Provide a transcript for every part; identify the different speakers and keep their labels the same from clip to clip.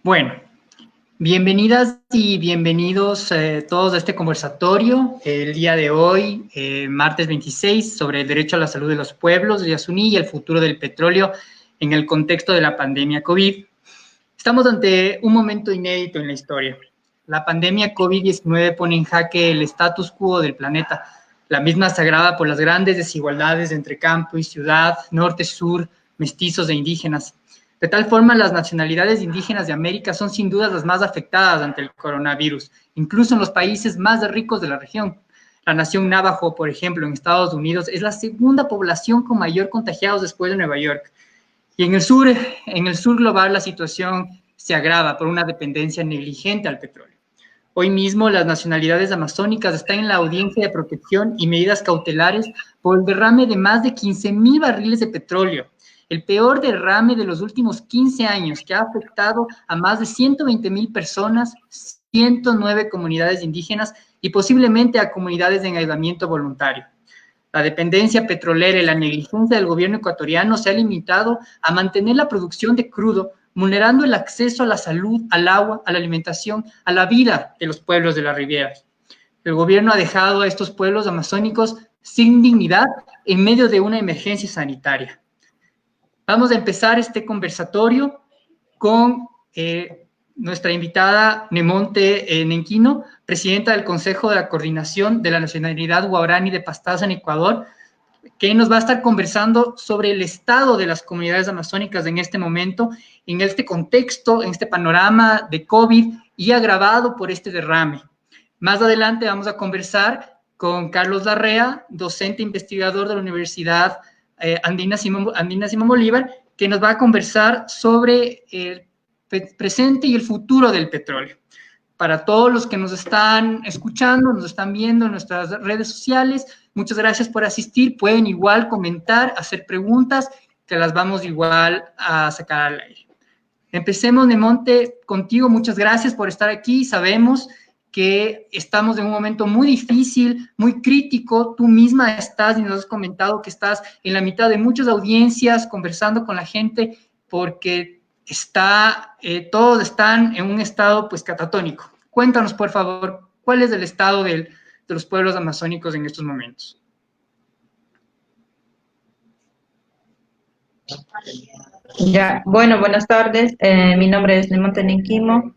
Speaker 1: Bueno, bienvenidas y bienvenidos todos a este conversatorio el día de hoy, martes 26, sobre el derecho a la salud de los pueblos de Yasuní y el futuro del petróleo en el contexto de la pandemia COVID. Estamos ante un momento inédito en la historia. La pandemia COVID-19 pone en jaque el status quo del planeta. La misma se agrava por las grandes desigualdades entre campo y ciudad, norte-sur, mestizos e indígenas. De tal forma, las nacionalidades indígenas de América son sin duda las más afectadas ante el coronavirus, incluso en los países más ricos de la región. La nación Navajo, por ejemplo, en Estados Unidos, es la segunda población con mayor contagiados después de Nueva York. Y en el sur global la situación se agrava por una dependencia negligente al petróleo. Hoy mismo las nacionalidades amazónicas están en la audiencia de protección y medidas cautelares por el derrame de más de 15,000 barriles de petróleo, el peor derrame de los últimos 15 años, que ha afectado a más de 120,000 personas, 109 comunidades indígenas y posiblemente a comunidades en aislamiento voluntario. La dependencia petrolera y la negligencia del gobierno ecuatoriano se ha limitado a mantener la producción de crudo, vulnerando el acceso a la salud, al agua, a la alimentación, a la vida de los pueblos de la Riviera. El gobierno ha dejado a estos pueblos amazónicos sin dignidad en medio de una emergencia sanitaria. Vamos a empezar este conversatorio con nuestra invitada Nemonte Nenquino, presidenta del Consejo de la Coordinación de la Nacionalidad Guaraní de Pastaza en Ecuador, que nos va a estar conversando sobre el estado de las comunidades amazónicas en este momento, en este contexto, en este panorama de COVID y agravado por este derrame. Más adelante vamos a conversar con Carlos Larrea, docente investigador de la Universidad Andina Simón Bolívar, que nos va a conversar sobre el presente y el futuro del petróleo. Para todos los que nos están escuchando, nos están viendo en nuestras redes sociales, muchas gracias por asistir. Pueden igual comentar, hacer preguntas, que las vamos igual a sacar al aire. Empecemos, Nemonte, contigo. Muchas gracias por estar aquí. Sabemos que estamos en un momento muy difícil, muy crítico. Tú misma estás y nos has comentado que estás en la mitad de muchas audiencias conversando con la gente porque todos están en un estado pues catatónico. Cuéntanos, por favor, ¿cuál es el estado de los pueblos amazónicos en estos momentos?
Speaker 2: Ya, bueno, buenas tardes. Mi nombre es Nemonte Nenquimo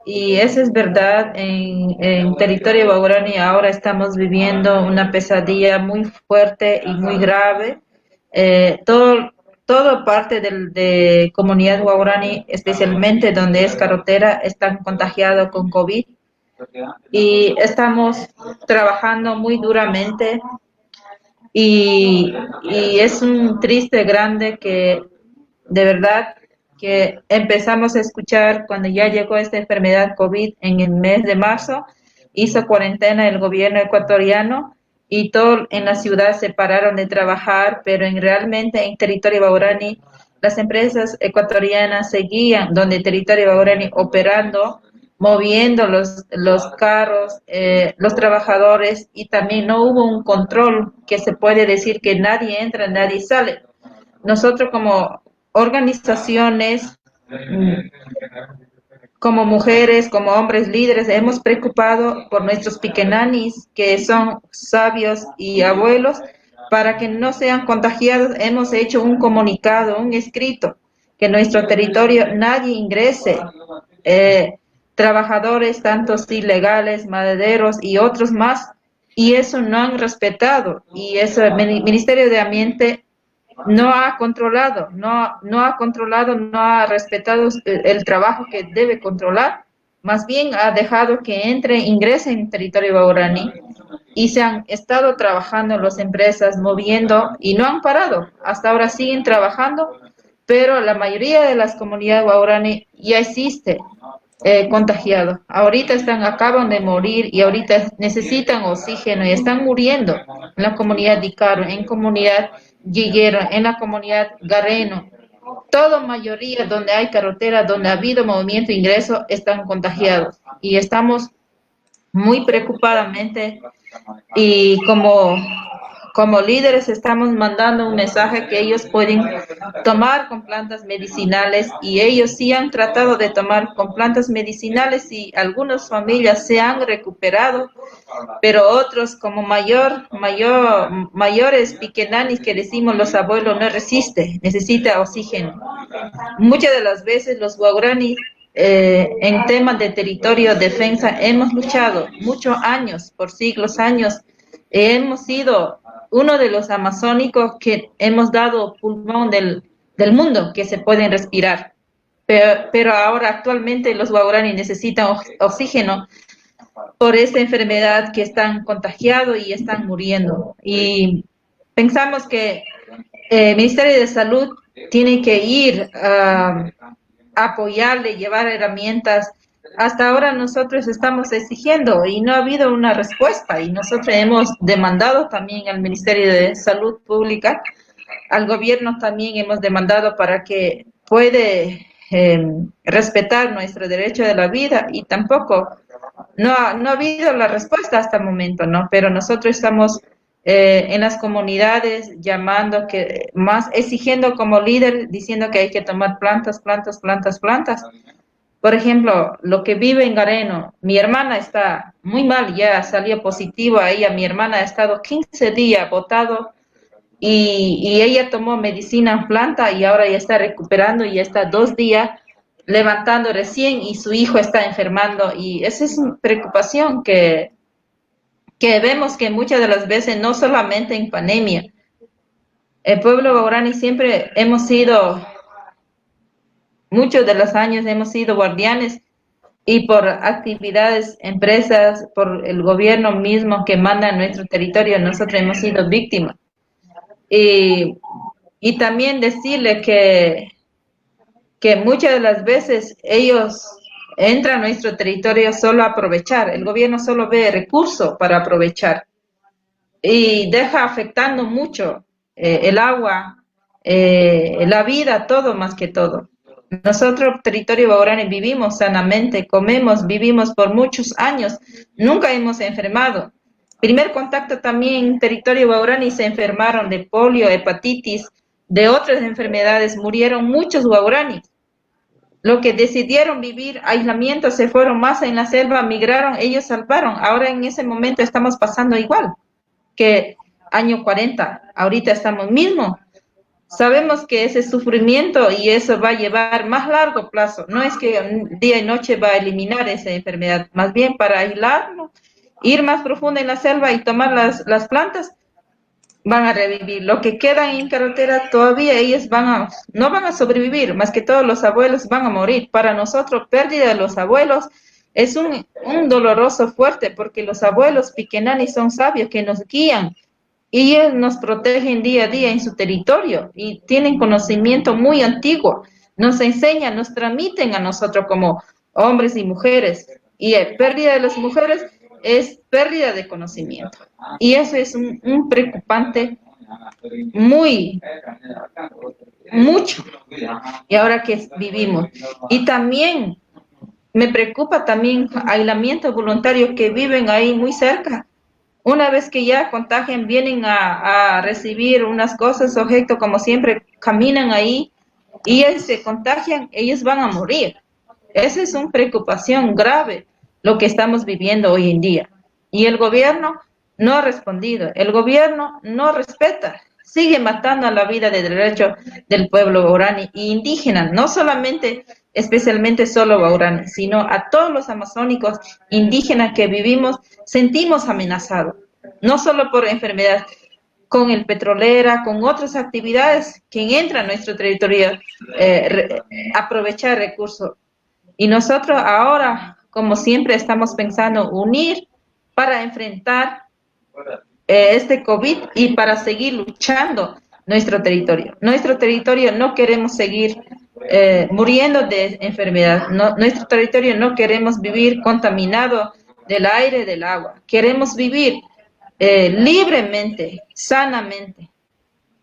Speaker 2: y eso es verdad. En territorio Guaraní ahora estamos viviendo una pesadilla muy fuerte y muy grave. Todo parte de comunidad guaraní, especialmente donde es carretera, están contagiados con COVID y estamos trabajando muy duramente y es un triste grande que de verdad que empezamos a escuchar cuando ya llegó esta enfermedad COVID en el mes de marzo, hizo cuarentena el gobierno ecuatoriano y todos en la ciudad se pararon de trabajar, pero realmente en territorio guaraní las empresas ecuatorianas seguían donde territorio guaraní operando, moviendo los carros, los trabajadores, y también no hubo un control que se puede decir que nadie entra, nadie sale. Nosotros como organizaciones, como mujeres, como hombres líderes, hemos preocupado por nuestros piquenanis, que son sabios y abuelos, para que no sean contagiados. Hemos hecho un comunicado, un escrito, que en nuestro territorio nadie ingrese. Trabajadores, tantos ilegales, madereros y otros más, y eso no han respetado, y eso el Ministerio de Ambiente no ha controlado, no ha respetado el trabajo que debe controlar, más bien ha dejado que ingrese en territorio guaraní, y se han estado trabajando las empresas, moviendo, y no han parado, hasta ahora siguen trabajando, pero la mayoría de las comunidades guaraní ya existe contagiado. Ahorita acaban de morir y ahorita necesitan oxígeno y están muriendo en la comunidad de Icaro, en comunidad Guiguero, en la comunidad Gareno. Toda mayoría donde hay carretera, donde ha habido movimiento de ingreso, están contagiados. Y estamos muy preocupadamente y como líderes estamos mandando un mensaje que ellos pueden tomar con plantas medicinales, y ellos sí han tratado de tomar con plantas medicinales y algunas familias se han recuperado, pero otros como mayores piquenanis que decimos los abuelos no resiste, necesita oxígeno. Muchas de las veces los guaraníes en temas de territorio, defensa, hemos luchado muchos años, por siglos años. Hemos sido uno de los amazónicos que hemos dado pulmón del mundo que se pueden respirar. Pero ahora actualmente los guaraníes necesitan oxígeno por esta enfermedad que están contagiados y están muriendo. Y pensamos que el Ministerio de Salud tiene que ir a apoyarle, llevar herramientas. Hasta ahora nosotros estamos exigiendo y no ha habido una respuesta, y nosotros hemos demandado también al Ministerio de Salud Pública, al gobierno también hemos demandado para que puede respetar nuestro derecho de la vida, y tampoco no ha habido la respuesta hasta el momento, ¿no? Pero nosotros estamos en las comunidades llamando, que más exigiendo como líder, diciendo que hay que tomar plantas. Por ejemplo, lo que vive en Gareno, mi hermana está muy mal, ya salió positivo a ella, mi hermana ha estado 15 días botado, y ella tomó medicina en planta y ahora ya está recuperando, y ya está 2 días levantando recién, y su hijo está enfermando, y esa es una preocupación que vemos que muchas de las veces, no solamente en pandemia, el pueblo guaraní siempre hemos sido, muchos de los años hemos sido guardianes, y por actividades, empresas, por el gobierno mismo que manda en nuestro territorio, nosotros hemos sido víctimas. Y también decirle que muchas de las veces ellos entran a nuestro territorio solo a aprovechar, el gobierno solo ve recursos para aprovechar, y deja afectando mucho el agua, la vida, todo más que todo. Nosotros, territorio guaraní, vivimos sanamente, comemos, vivimos por muchos años, nunca hemos enfermado. Primer contacto también en territorio guaraní se enfermaron de polio, hepatitis, de otras enfermedades, murieron muchos guaraníes. Los que decidieron vivir aislamiento se fueron más en la selva, migraron, ellos salvaron. Ahora en ese momento estamos pasando igual que año 40, ahorita estamos mismo. Sabemos que ese sufrimiento y eso va a llevar más largo plazo. No es que día y noche va a eliminar esa enfermedad, más bien para aislarlo, ir más profundo en la selva y tomar las plantas, van a revivir. Lo que quedan en carretera todavía ellos no van a sobrevivir, más que todos los abuelos van a morir. Para nosotros, pérdida de los abuelos es un doloroso fuerte, porque los abuelos piquenanis son sabios que nos guían, y ellos nos protegen día a día en su territorio y tienen conocimiento muy antiguo, nos enseñan, nos transmiten a nosotros como hombres y mujeres, y pérdida de las mujeres es pérdida de conocimiento, y eso es un preocupante mucho, y ahora que vivimos. Y también me preocupa también aislamiento voluntario que viven ahí muy cerca. Una vez que ya contagian, vienen a recibir unas cosas, objetos, como siempre, caminan ahí y se contagian, ellos van a morir. Esa es una preocupación grave, lo que estamos viviendo hoy en día. Y el gobierno no ha respondido, el gobierno no respeta, sigue matando a la vida de derecho del pueblo guaraní e indígena, no solamente, especialmente solo guaraní, sino a todos los amazónicos indígenas que vivimos, sentimos amenazados, no solo por enfermedades, con el petrolera, con otras actividades que entran a nuestro territorio, aprovechar recursos. Y nosotros ahora, como siempre, estamos pensando unir para enfrentar este COVID y para seguir luchando nuestro territorio. Nuestro territorio no queremos seguir muriendo de enfermedad. Nuestro territorio no queremos vivir contaminado del aire, del agua. Queremos vivir libremente, sanamente.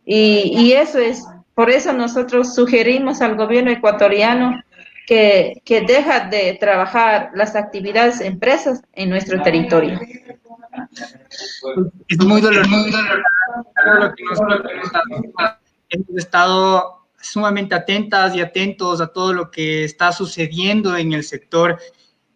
Speaker 2: Y eso es, por eso nosotros sugerimos al gobierno ecuatoriano que deja de trabajar las actividades empresas en nuestro territorio.
Speaker 1: Es muy doloroso todo lo que hemos estado sumamente atentas y atentos a todo lo que está sucediendo en el sector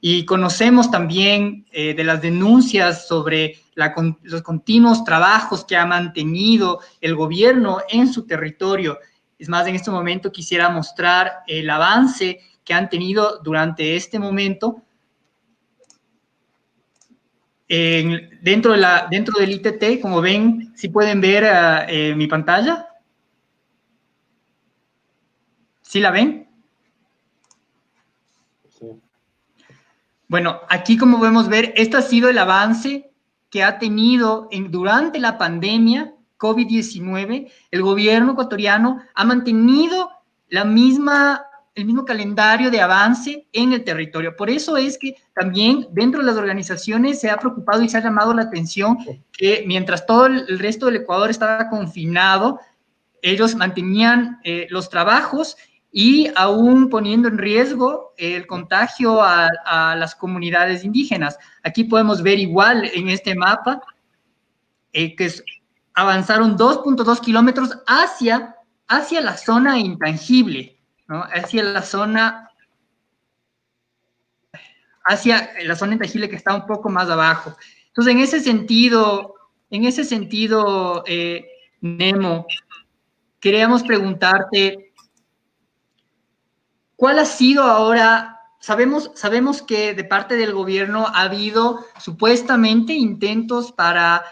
Speaker 1: y conocemos también de las denuncias sobre los continuos trabajos que ha mantenido el gobierno en su territorio. Es más, en este momento quisiera mostrar el avance que han tenido durante este momento dentro del ITT. Como ven, si pueden ver mi pantalla. ¿Sí la ven? Sí. Bueno, aquí como podemos ver, este ha sido el avance que ha tenido durante la pandemia COVID-19. El gobierno ecuatoriano ha mantenido el mismo calendario de avance en el territorio. Por eso es que también dentro de las organizaciones se ha preocupado y se ha llamado la atención que mientras todo el resto del Ecuador estaba confinado, ellos mantenían los trabajos y aún poniendo en riesgo el contagio a las comunidades indígenas. Aquí podemos ver igual en este mapa que avanzaron 2.2 kilómetros hacia la zona intangible, ¿no? Hacia la zona intangible que está un poco más abajo. Entonces, en ese sentido, Nemo, queríamos preguntarte, ¿cuál ha sido ahora? Sabemos que de parte del gobierno ha habido supuestamente intentos para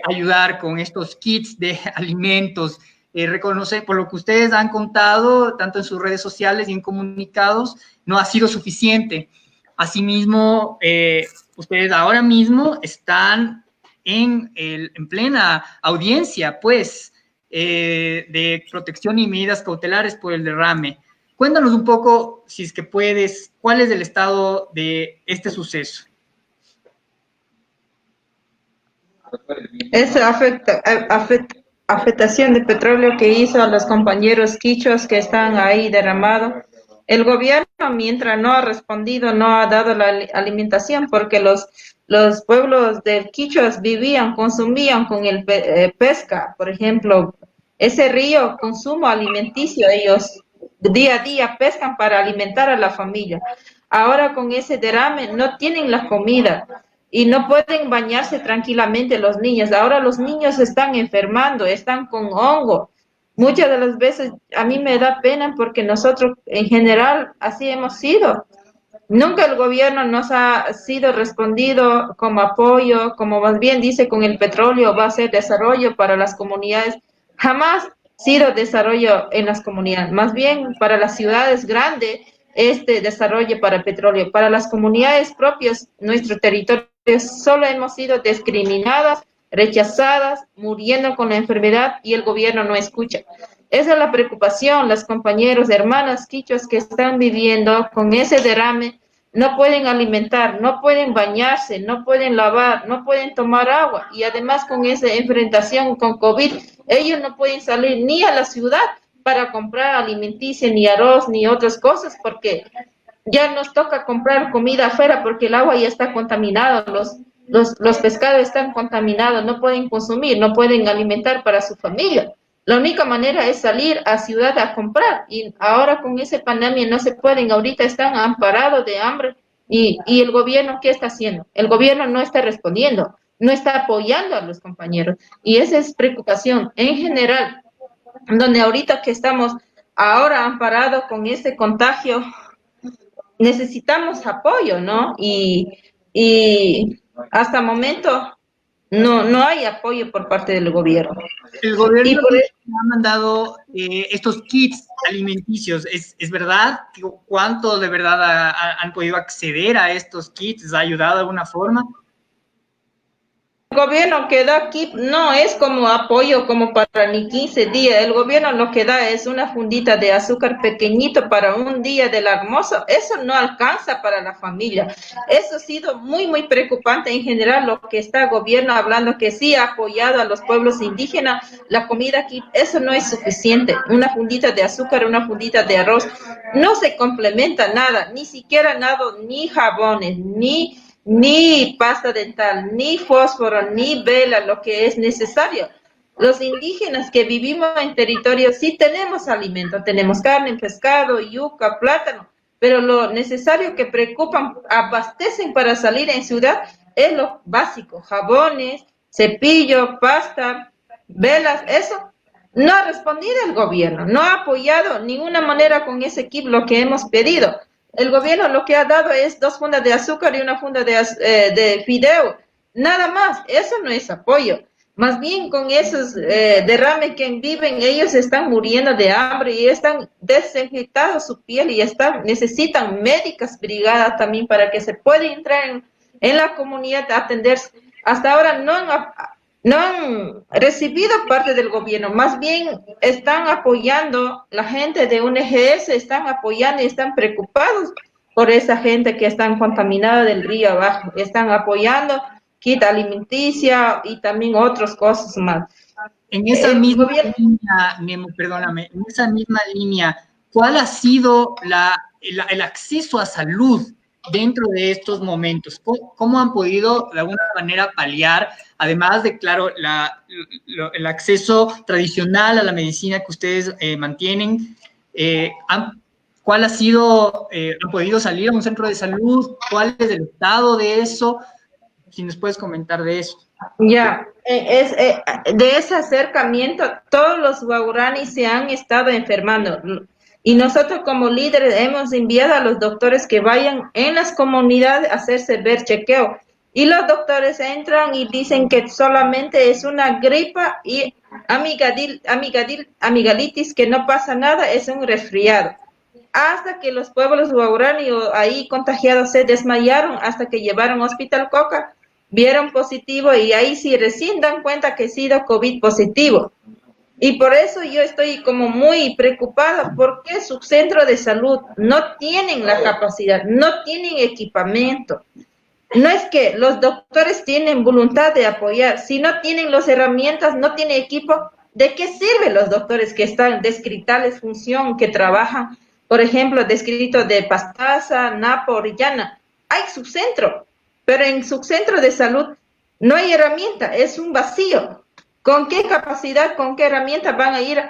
Speaker 1: ayudar con estos kits de alimentos. Reconocer, por lo que ustedes han contado, tanto en sus redes sociales y en comunicados, no ha sido suficiente. Asimismo, ustedes ahora mismo están en plena audiencia, pues, de protección y medidas cautelares por el derrame. Cuéntanos un poco, si es que puedes, cuál es el estado de este suceso.
Speaker 2: Esa afectación de petróleo que hizo a los compañeros quichuas que están ahí derramados, el gobierno, mientras no ha respondido, no ha dado la alimentación, porque los pueblos de quichuas vivían, consumían con el pesca, por ejemplo, ese río, consumo alimenticio, ellos día a día pescan para alimentar a la familia. Ahora con ese derrame no tienen la comida y no pueden bañarse tranquilamente los niños. Ahora los niños están enfermando, están con hongo. Muchas de las veces a mí me da pena porque nosotros en general así hemos sido. Nunca el gobierno nos ha sido respondido como apoyo, como más bien dice con el petróleo va a ser desarrollo para las comunidades. Jamás sido desarrollo en las comunidades, más bien para las ciudades grandes este desarrollo para el petróleo. Para las comunidades propias, nuestro territorio solo hemos sido discriminadas, rechazadas, muriendo con la enfermedad y el gobierno no escucha. Esa es la preocupación, las compañeros, hermanas quichuas que están viviendo con ese derrame, no pueden alimentar, no pueden bañarse, no pueden lavar, no pueden tomar agua y además con esa enfrentación con COVID, ellos no pueden salir ni a la ciudad para comprar alimenticia, ni arroz, ni otras cosas, porque ya nos toca comprar comida afuera porque el agua ya está contaminada, los pescados están contaminados, no pueden consumir, no pueden alimentar para su familia. La única manera es salir a ciudad a comprar y ahora con esa pandemia no se pueden, ahorita están amparados de hambre y el gobierno, ¿qué está haciendo? El gobierno no está respondiendo, no está apoyando a los compañeros y esa es preocupación en general, donde ahorita que estamos ahora amparados con este contagio, necesitamos apoyo, ¿no? Y hasta el momento no hay apoyo por parte del gobierno.
Speaker 1: El gobierno ha mandado estos kits alimenticios, ¿es verdad? ¿Cuánto de verdad han podido acceder a estos kits? ¿Les ha ayudado de alguna forma?
Speaker 2: El gobierno que da aquí no es como apoyo como para ni 15 días. El gobierno lo que da es una fundita de azúcar pequeñito para un día del almuerzo. Eso no alcanza para la familia. Eso ha sido muy preocupante en general lo que está el gobierno hablando que sí ha apoyado a los pueblos indígenas. La comida aquí, eso no es suficiente. Una fundita de azúcar, una fundita de arroz. No se complementa nada, ni siquiera nada, ni jabones, ni pasta dental, ni fósforo, ni vela, lo que es necesario. Los indígenas que vivimos en territorio sí tenemos alimento, tenemos carne, pescado, yuca, plátano, pero lo necesario que preocupan, abastecen para salir en ciudad es lo básico, jabones, cepillo, pasta, velas, eso. No ha respondido el gobierno, no ha apoyado de ninguna manera con ese equipo lo que hemos pedido. El gobierno lo que ha dado es 2 fundas de azúcar y una funda de fideo. Nada más, eso no es apoyo. Más bien con esos derrames que viven, ellos están muriendo de hambre y están desinfectados su piel y necesitan médicas brigadas también para que se pueda entrar en la comunidad a atenderse. Hasta ahora no han recibido parte del gobierno, más bien están apoyando, la gente de UNGS están apoyando y están preocupados por esa gente que está contaminada del río abajo, están apoyando kit alimenticia y también otras cosas más.
Speaker 1: En esa misma línea, Nemo, perdóname, en esa misma línea, ¿cuál ha sido el acceso a salud dentro de estos momentos? ¿Cómo han podido de alguna manera paliar, además de, claro, el acceso tradicional a la medicina que ustedes mantienen? ¿Cuál ha sido, han podido salir a un centro de salud? ¿Cuál es el estado de eso? Si nos puedes comentar de eso.
Speaker 2: Ya, de ese acercamiento, todos los guaraníes se han estado enfermando. Y nosotros como líderes hemos enviado a los doctores que vayan en las comunidades a hacerse ver chequeo. Y los doctores entran y dicen que solamente es una gripa y amigalitis, que no pasa nada, es un resfriado. Hasta que los pueblos guaraníes ahí contagiados se desmayaron, hasta que llevaron al Hospital Coca, vieron positivo y ahí sí recién dan cuenta que ha sido COVID positivo. Y por eso yo estoy como muy preocupada porque su centro de salud no tienen la capacidad, no tienen equipamiento. No es que los doctores tienen voluntad de apoyar, si no tienen las herramientas, no tienen equipo, ¿de qué sirven los doctores que están descritales función, que trabajan, por ejemplo, descrito de Pastaza, Napo, Orellana? Hay subcentro, pero en su centro de salud no hay herramienta, es un vacío. ¿Con qué capacidad, con qué herramientas van a ir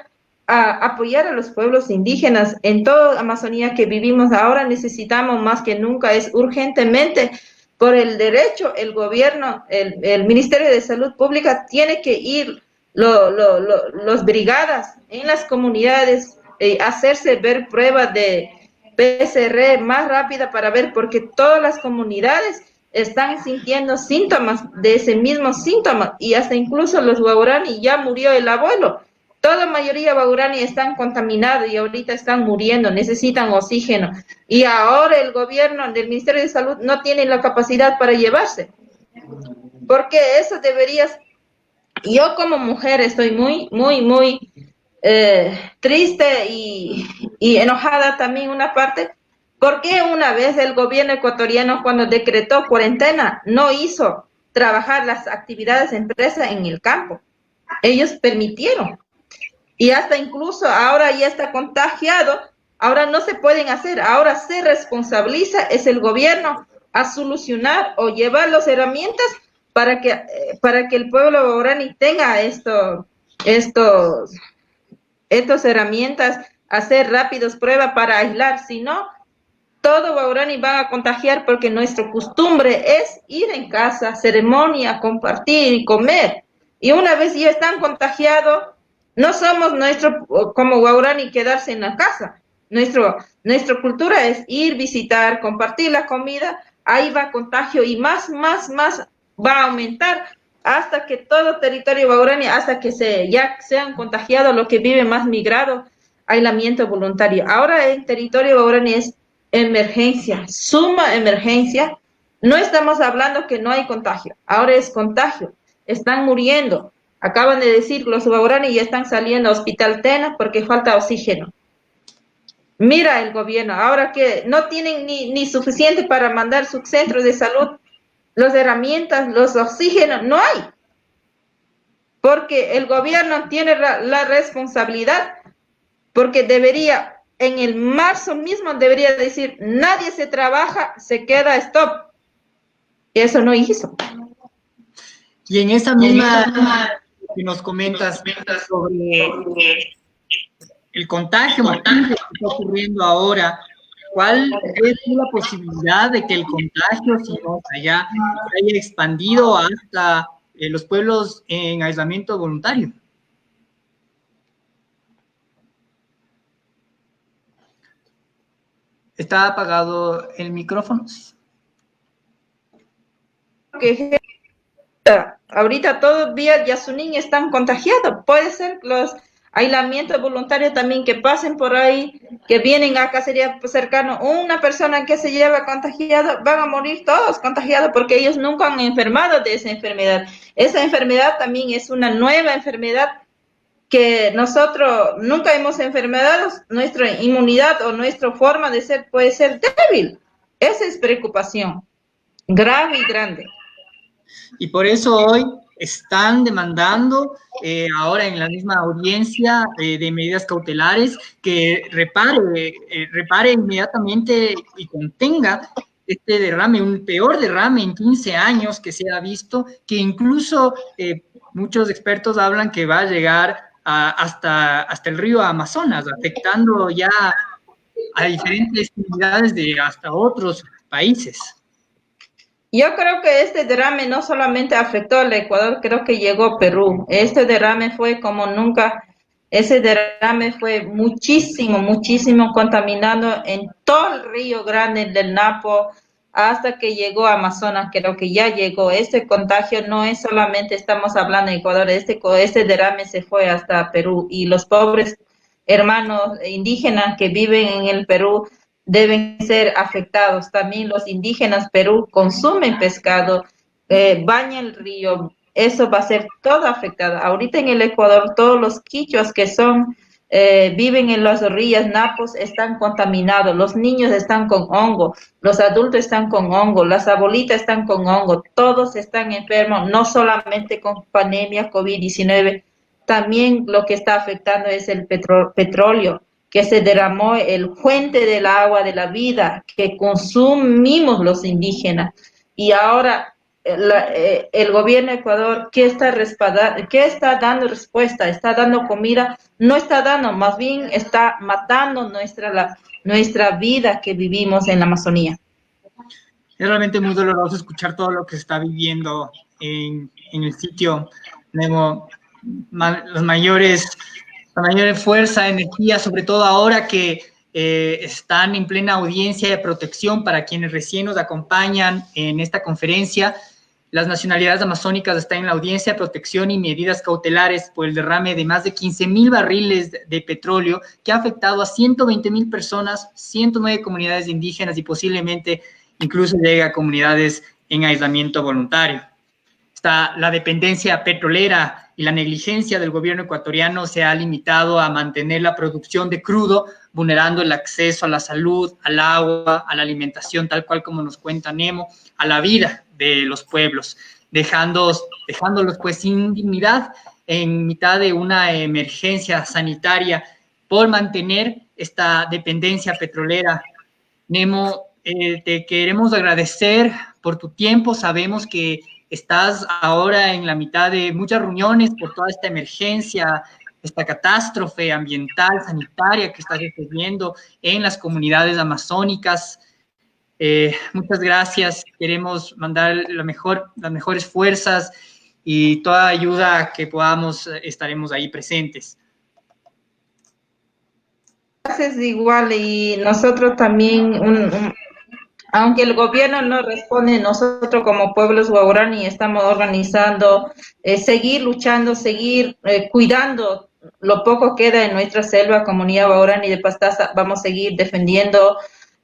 Speaker 2: a apoyar a los pueblos indígenas en toda Amazonía que vivimos ahora? Necesitamos más que nunca, es urgentemente por el derecho, el gobierno, el Ministerio de Salud Pública tiene que ir, los brigadas en las comunidades, hacerse ver pruebas de PCR más rápida para ver, porque todas las comunidades están sintiendo síntomas de ese mismo síntoma y hasta incluso los guaraní, ya murió el abuelo. Toda mayoría guaraní están contaminados y ahorita están muriendo, necesitan oxígeno. Y ahora el gobierno del Ministerio de Salud no tiene la capacidad para llevarse. Porque eso deberías... Yo como mujer estoy muy triste y enojada también una parte. ¿Por qué una vez el gobierno ecuatoriano, cuando decretó cuarentena, no hizo trabajar las actividades de empresa en el campo? Ellos permitieron. Y hasta incluso ahora ya está contagiado, ahora no se pueden hacer, ahora se responsabiliza, es el gobierno a solucionar o llevar las herramientas para que el pueblo guaraní tenga estas herramientas, hacer rápidos pruebas para aislar, si no, todo guaraní van a contagiar porque nuestra costumbre es ir en casa, ceremonia, compartir y comer. Y una vez ya están contagiados, no somos como guaraní quedarse en la casa. Nuestra cultura es ir, visitar, compartir la comida, ahí va contagio y más va a aumentar hasta que todo territorio guaraní, hasta que ya sean contagiados los que viven más migrados, aislamiento voluntario. Ahora en territorio guaraní es emergencia, suma emergencia. No estamos hablando que no hay contagio, ahora es contagio, están muriendo. Acaban de decir los guaraní ya están saliendo a Hospital Tena porque falta oxígeno. Mira el gobierno, ahora que no tienen ni suficiente para mandar sus centros de salud, las herramientas, los oxígenos, no hay. Porque el gobierno tiene la responsabilidad, porque debería, en el marzo mismo debería decir, nadie se trabaja, se queda stop. Y eso no hizo.
Speaker 1: Y en esa misma que nos comentas sobre el contagio masivo que está ocurriendo ahora. ¿Cuál es la posibilidad de que el contagio, si no allá, se haya expandido hasta los pueblos en aislamiento voluntario? ¿Está apagado el micrófono?
Speaker 2: Que ahorita todos vía Yasuní están contagiados. Puede ser los aislamientos voluntarios también que pasen por ahí, que vienen a casería cercano. Una persona que se lleva contagiado, van a morir todos contagiados porque ellos nunca han enfermado de esa enfermedad. Esa enfermedad también es una nueva enfermedad que nosotros nunca hemos enfermado. Nuestra inmunidad o nuestra forma de ser puede ser débil. Esa es preocupación grave y grande.
Speaker 1: Y por eso hoy están demandando ahora en la misma audiencia de medidas cautelares que repare inmediatamente y contenga este derrame, un peor derrame en 15 años que se ha visto, que incluso muchos expertos hablan que va a llegar hasta el río Amazonas, afectando ya a diferentes comunidades de hasta otros países.
Speaker 2: Yo creo que este derrame no solamente afectó al Ecuador, creo que llegó a Perú. Este derrame fue como nunca, ese derrame fue muchísimo contaminado en todo el Río Grande del Napo hasta que llegó a Amazonas, creo que ya llegó. Este contagio no es solamente, estamos hablando de Ecuador, este derrame se fue hasta Perú y los pobres hermanos indígenas que viven en el Perú deben ser afectados. También los indígenas Perú consumen pescado, bañan el río, eso va a ser todo afectado. Ahorita en el Ecuador todos los quichuas que viven en las orillas napos están contaminados, los niños están con hongo, los adultos están con hongo, las abuelitas están con hongo, todos están enfermos, no solamente con pandemia COVID-19, también lo que está afectando es el petróleo que se derramó, el fuente del agua de la vida que consumimos los indígenas. Y ahora el gobierno de Ecuador, ¿qué está dando respuesta? ¿Está dando comida? No está dando, más bien está matando nuestra vida que vivimos en la Amazonía.
Speaker 1: Es realmente muy doloroso escuchar todo lo que se está viviendo en el sitio. Tenemos la mayor fuerza, energía, sobre todo ahora que están en plena audiencia de protección para quienes recién nos acompañan en esta conferencia. Las nacionalidades amazónicas están en la audiencia de protección y medidas cautelares por el derrame de más de 15,000 barriles de petróleo que ha afectado a 120,000 personas, 109 comunidades indígenas y posiblemente incluso llegue a comunidades en aislamiento voluntario. La dependencia petrolera y la negligencia del gobierno ecuatoriano se ha limitado a mantener la producción de crudo, vulnerando el acceso a la salud, al agua, a la alimentación, tal cual como nos cuenta Nemo, a la vida de los pueblos, dejándolos pues sin dignidad en mitad de una emergencia sanitaria por mantener esta dependencia petrolera. Nemo, te queremos agradecer por tu tiempo. Sabemos que estás ahora en la mitad de muchas reuniones por toda esta emergencia, esta catástrofe ambiental, sanitaria que está sucediendo en las comunidades amazónicas. Muchas gracias. Queremos mandar las mejores fuerzas y toda ayuda que podamos, estaremos ahí presentes.
Speaker 2: Gracias igual, y nosotros también, aunque el gobierno no responde, nosotros como pueblos guaraní estamos organizando, seguir luchando, seguir cuidando lo poco queda en nuestra selva, comunidad guaraní de Pastaza, vamos a seguir defendiendo,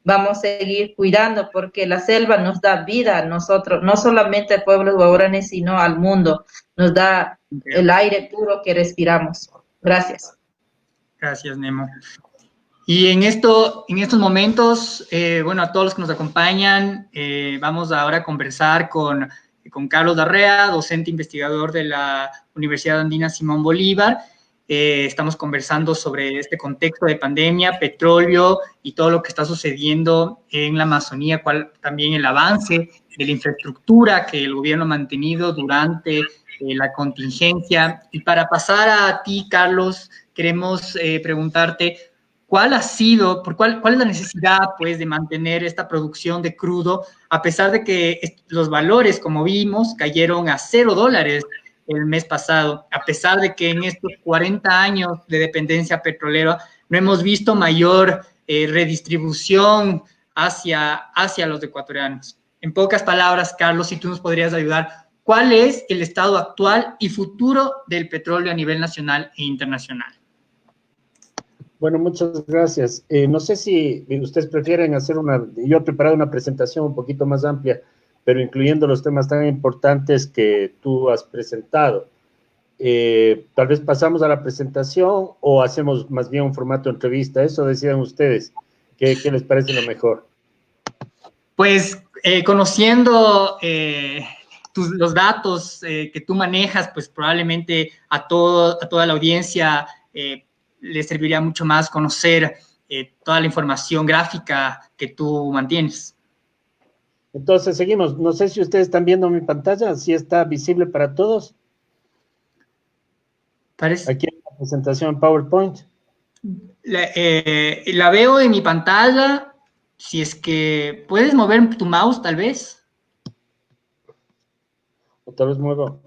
Speaker 2: vamos a seguir cuidando, porque la selva nos da vida a nosotros, no solamente al pueblo guaraní, sino al mundo, nos da el aire puro que respiramos. Gracias.
Speaker 1: Gracias, Nemo. Y en estos momentos, bueno, a todos los que nos acompañan, vamos ahora a conversar con Carlos Larrea, docente investigador de la Universidad Andina Simón Bolívar. Estamos conversando sobre este contexto de pandemia, petróleo y todo lo que está sucediendo en la Amazonía, también el avance de la infraestructura que el gobierno ha mantenido durante la contingencia. Y para pasar a ti, Carlos, queremos preguntarte, ¿cuál es la necesidad, pues, de mantener esta producción de crudo, a pesar de que los valores, como vimos, cayeron a $0 el mes pasado, a pesar de que en estos 40 años de dependencia petrolera no hemos visto mayor redistribución hacia los ecuatorianos? En pocas palabras, Carlos, si tú nos podrías ayudar, ¿cuál es el estado actual y futuro del petróleo a nivel nacional e internacional?
Speaker 3: Bueno, muchas gracias. No sé si ustedes prefieren hacer yo he preparado una presentación un poquito más amplia, pero incluyendo los temas tan importantes que tú has presentado. Tal vez pasamos a la presentación o hacemos más bien un formato de entrevista. Eso decidan ustedes. ¿Qué les parece lo mejor?
Speaker 1: Pues conociendo los datos que tú manejas, pues probablemente a toda la audiencia le serviría mucho más conocer toda la información gráfica que tú mantienes.
Speaker 3: Entonces, seguimos. No sé si ustedes están viendo mi pantalla, si está visible para todos. Aquí en la presentación en PowerPoint.
Speaker 1: La veo en mi pantalla. Si es que puedes mover tu mouse, tal vez.
Speaker 3: O tal vez muevo.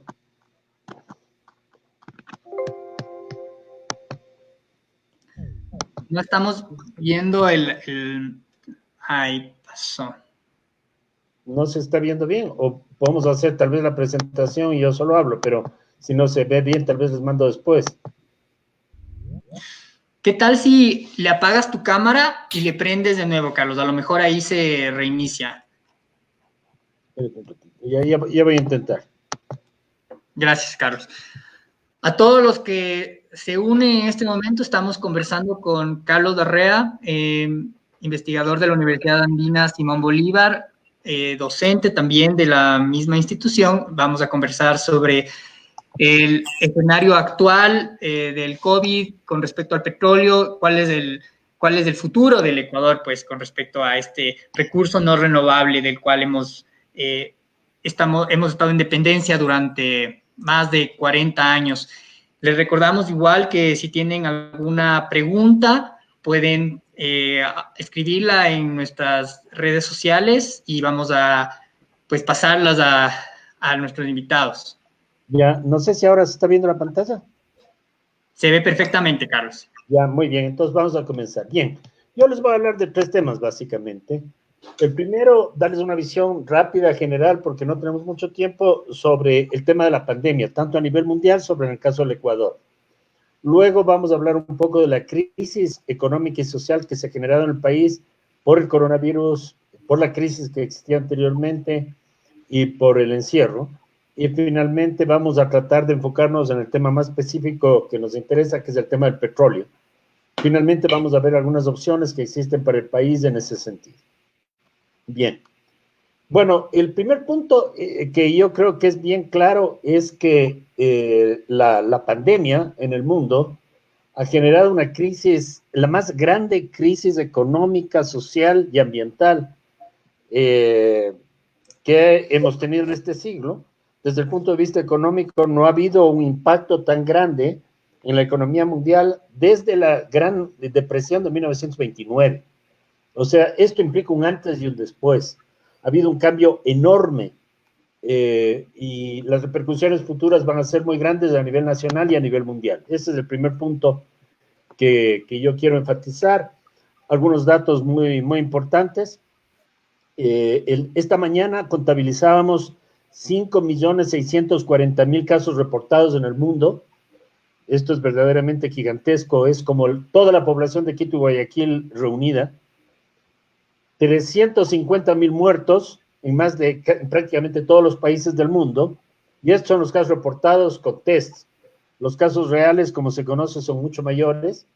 Speaker 1: No estamos viendo Ahí pasó.
Speaker 3: ¿No se está viendo bien? O podemos hacer tal vez la presentación y yo solo hablo, pero si no se ve bien, tal vez les mando después.
Speaker 1: ¿Qué tal si le apagas tu cámara y le prendes de nuevo, Carlos? A lo mejor ahí se reinicia.
Speaker 3: Ya voy a intentar.
Speaker 1: Gracias, Carlos. A todos los que se unen en este momento, estamos conversando con Carlos Darrea, investigador de la Universidad Andina Simón Bolívar, docente también de la misma institución. Vamos a conversar sobre el escenario actual del COVID con respecto al petróleo, cuál es el futuro del Ecuador, pues, con respecto a este recurso no renovable del cual hemos estado en dependencia durante más de 40 años. Les recordamos igual que si tienen alguna pregunta, pueden escribirla en nuestras redes sociales y vamos a, pues, pasarlas a nuestros invitados.
Speaker 3: Ya, no sé si ahora se está viendo la pantalla.
Speaker 1: Se ve perfectamente, Carlos.
Speaker 3: Ya, muy bien, entonces vamos a comenzar. Bien, yo les voy a hablar de 3 temas, básicamente. El primero, darles una visión rápida, general, porque no tenemos mucho tiempo, sobre el tema de la pandemia, tanto a nivel mundial, sobre en el caso del Ecuador. Luego vamos a hablar un poco de la crisis económica y social que se ha generado en el país por el coronavirus, por la crisis que existía anteriormente y por el encierro. Y finalmente vamos a tratar de enfocarnos en el tema más específico que nos interesa, que es el tema del petróleo. Finalmente vamos a ver algunas opciones que existen para el país en ese sentido. Bien. Bueno, el primer punto que yo creo que es bien claro es que la pandemia en el mundo ha generado una crisis, la más grande crisis económica, social y ambiental que hemos tenido en este siglo. Desde el punto de vista económico, no ha habido un impacto tan grande en la economía mundial desde la Gran Depresión de 1929. O sea, esto implica un antes y un después. Ha habido un cambio enorme y las repercusiones futuras van a ser muy grandes a nivel nacional y a nivel mundial. Ese es el primer punto que yo quiero enfatizar. Algunos datos muy, muy importantes. Esta mañana contabilizábamos 5.640.000 casos reportados en el mundo. Esto es verdaderamente gigantesco, es como toda la población de Quito y Guayaquil reunida. 350.000 muertos en prácticamente todos los países del mundo, y estos son los casos reportados con tests. Los casos reales, como se conoce, son mucho mayores.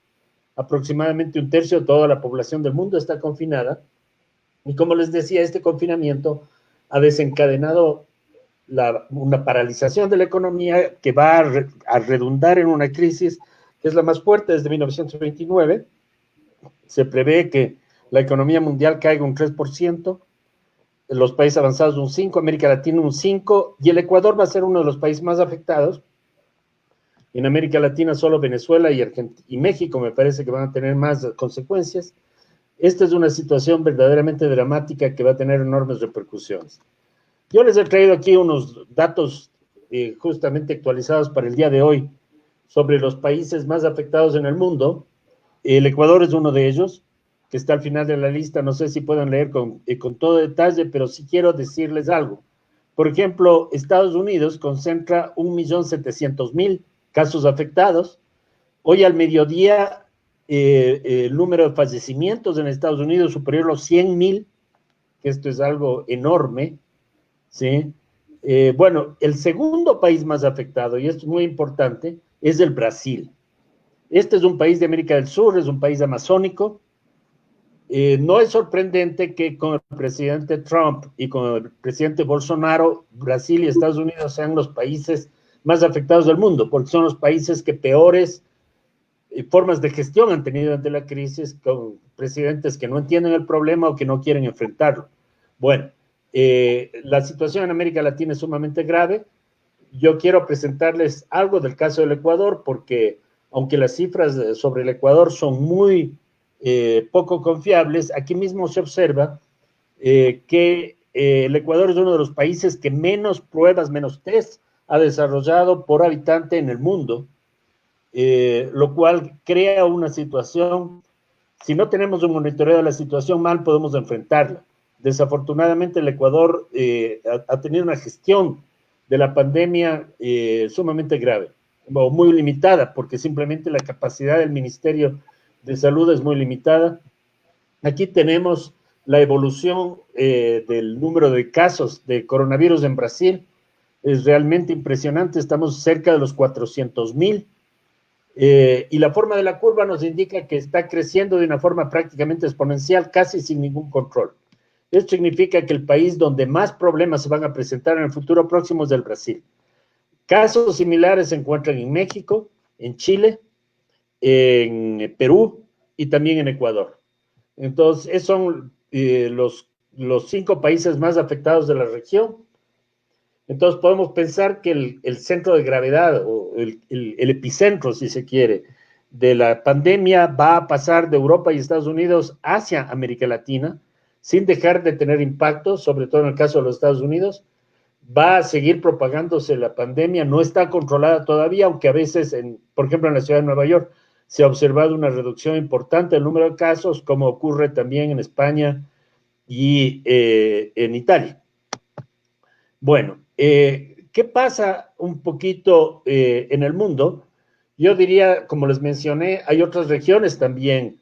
Speaker 3: Aproximadamente 1/3 de toda la población del mundo está confinada, y como les decía, este confinamiento ha desencadenado una paralización de la economía que va a redundar en una crisis que es la más fuerte desde 1929. Se prevé que la economía mundial caiga un 3%. los países avanzados un 5, América Latina un 5, y el Ecuador va a ser uno de los países más afectados. En América Latina solo Venezuela y México me parece que van a tener más consecuencias. Esta es una situación verdaderamente dramática que va a tener enormes repercusiones. Yo les he traído aquí unos datos justamente actualizados para el día de hoy sobre los países más afectados en el mundo. El Ecuador es uno de ellos, que está al final de la lista. No sé si pueden leer con todo detalle, pero sí quiero decirles algo. Por ejemplo, Estados Unidos concentra 1.700.000 casos afectados. Hoy al mediodía, el número de fallecimientos en Estados Unidos superior a los 100.000, que esto es algo enorme, ¿sí? Bueno, el segundo país más afectado, y esto es muy importante, es el Brasil. Este es un país de América del Sur, es un país amazónico. No es sorprendente que con el presidente Trump y con el presidente Bolsonaro, Brasil y Estados Unidos sean los países más afectados del mundo, porque son los países que peores formas de gestión han tenido ante la crisis, con presidentes que no entienden el problema o que no quieren enfrentarlo. Bueno, la situación en América Latina es sumamente grave. Yo quiero presentarles algo del caso del Ecuador, porque aunque las cifras sobre el Ecuador son muy poco confiables, aquí mismo se observa que el Ecuador es uno de los países que menos pruebas, menos test ha desarrollado por habitante en el mundo, lo cual crea una situación. Si no tenemos un monitoreo de la situación, mal podemos enfrentarla. Desafortunadamente, el Ecuador ha tenido una gestión de la pandemia sumamente grave, o muy limitada, porque simplemente la capacidad del Ministerio de Salud es muy limitada. Aquí tenemos la evolución del número de casos de coronavirus en Brasil. Es realmente impresionante, estamos cerca de los 400.000. Y la forma de la curva nos indica que está creciendo de una forma prácticamente exponencial, casi sin ningún control. Esto significa que el país donde más problemas se van a presentar en el futuro próximo es el Brasil. Casos similares se encuentran en México, en Chile, en Perú y también en Ecuador. Entonces, esos son los 5 países más afectados de la región. Entonces podemos pensar que el centro de gravedad o el epicentro, si se quiere, de la pandemia va a pasar de Europa y Estados Unidos hacia América Latina, sin dejar de tener impacto, sobre todo en el caso de los Estados Unidos. Va a seguir propagándose la pandemia, no está controlada todavía, aunque a veces, por ejemplo, en la ciudad de Nueva York, se ha observado una reducción importante del número de casos, como ocurre también en España y en Italia. Bueno, ¿qué pasa un poquito en el mundo? Yo diría, como les mencioné, hay otras regiones también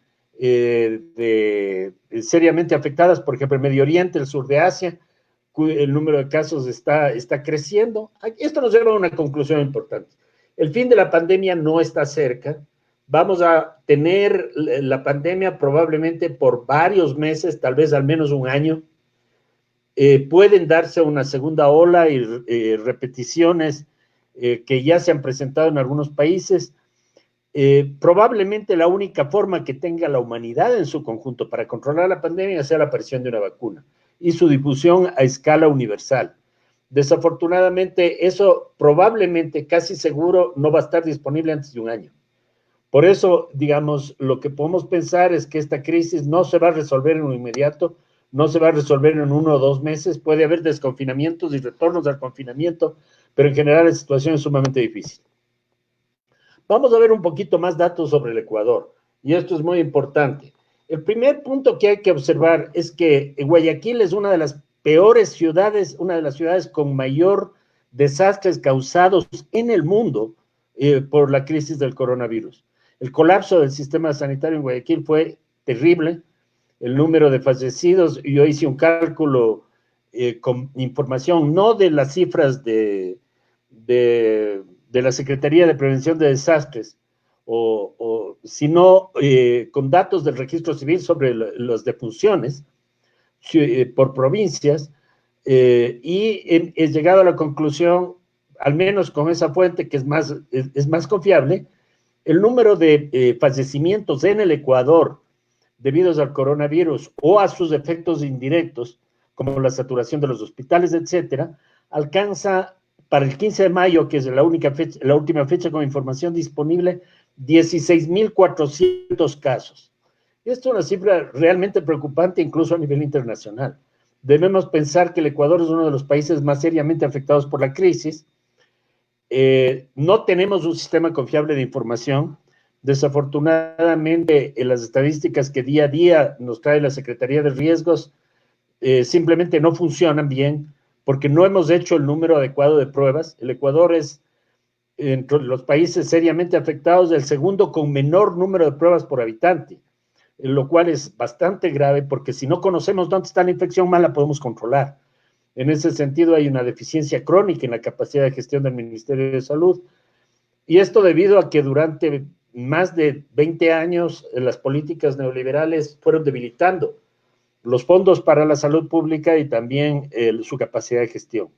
Speaker 3: seriamente afectadas, por ejemplo, el Medio Oriente, el sur de Asia, el número de casos está creciendo. Esto nos lleva a una conclusión importante. El fin de la pandemia no está cerca. Vamos a tener la pandemia probablemente por varios meses, tal vez al menos un año. Pueden darse una segunda ola y repeticiones que ya se han presentado en algunos países. Probablemente la única forma que tenga la humanidad en su conjunto para controlar la pandemia sea la aparición de una vacuna y su difusión a escala universal. Desafortunadamente, eso probablemente, casi seguro, no va a estar disponible antes de un año. Por eso, digamos, lo que podemos pensar es que esta crisis no se va a resolver en un inmediato, no se va a resolver en 1 o 2 meses, puede haber desconfinamientos y retornos al confinamiento, pero en general la situación es sumamente difícil. Vamos a ver un poquito más datos sobre el Ecuador, y esto es muy importante. El primer punto que hay que observar es que Guayaquil es una de las peores ciudades, una de las ciudades con mayor desastres causados en el mundo por la crisis del coronavirus. El colapso del sistema sanitario en Guayaquil fue terrible. El número de fallecidos, yo hice un cálculo con información, no de las cifras de la Secretaría de Prevención de Desastres, sino con datos del registro civil sobre las defunciones por provincias, y he llegado a la conclusión, al menos con esa fuente que es más confiable, el número de fallecimientos en el Ecuador debidos al coronavirus o a sus efectos indirectos como la saturación de los hospitales, etcétera, alcanza para el 15 de mayo, que es la última fecha con información disponible, 16.400 casos. Esto es una cifra realmente preocupante, incluso a nivel internacional. Debemos pensar que el Ecuador es uno de los países más seriamente afectados por la crisis. No tenemos un sistema confiable de información. Desafortunadamente, en las estadísticas que día a día nos trae la Secretaría de Riesgos simplemente no funcionan bien porque no hemos hecho el número adecuado de pruebas. El Ecuador es, entre los países seriamente afectados, el segundo con menor número de pruebas por habitante, lo cual es bastante grave porque si no conocemos dónde está la infección, mal la podemos controlar. En ese sentido, hay una deficiencia crónica en la capacidad de gestión del Ministerio de Salud. Y esto debido a que durante más de 20 años las políticas neoliberales fueron debilitando los fondos para la salud pública y también su capacidad de gestión.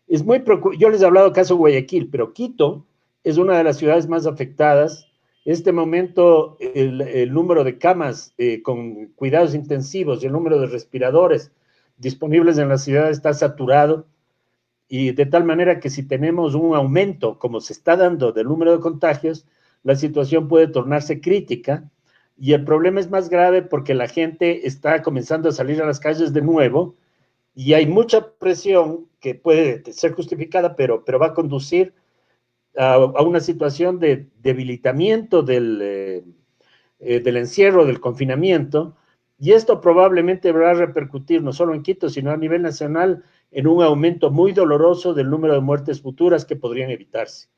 Speaker 3: Yo les he hablado del caso de Guayaquil, pero Quito es una de las ciudades más afectadas. En este momento, el número de camas con cuidados intensivos y el número de respiradores disponibles en la ciudad está saturado, y de tal manera que si tenemos un aumento, como se está dando, del número de contagios, la situación puede tornarse crítica, y el problema es más grave porque la gente está comenzando a salir a las calles de nuevo, y hay mucha presión que puede ser justificada, pero va a conducir a una situación de debilitamiento del encierro, del confinamiento, y esto probablemente va a repercutir no solo en Quito, sino a nivel nacional en un aumento muy doloroso del número de muertes futuras que podrían evitarse.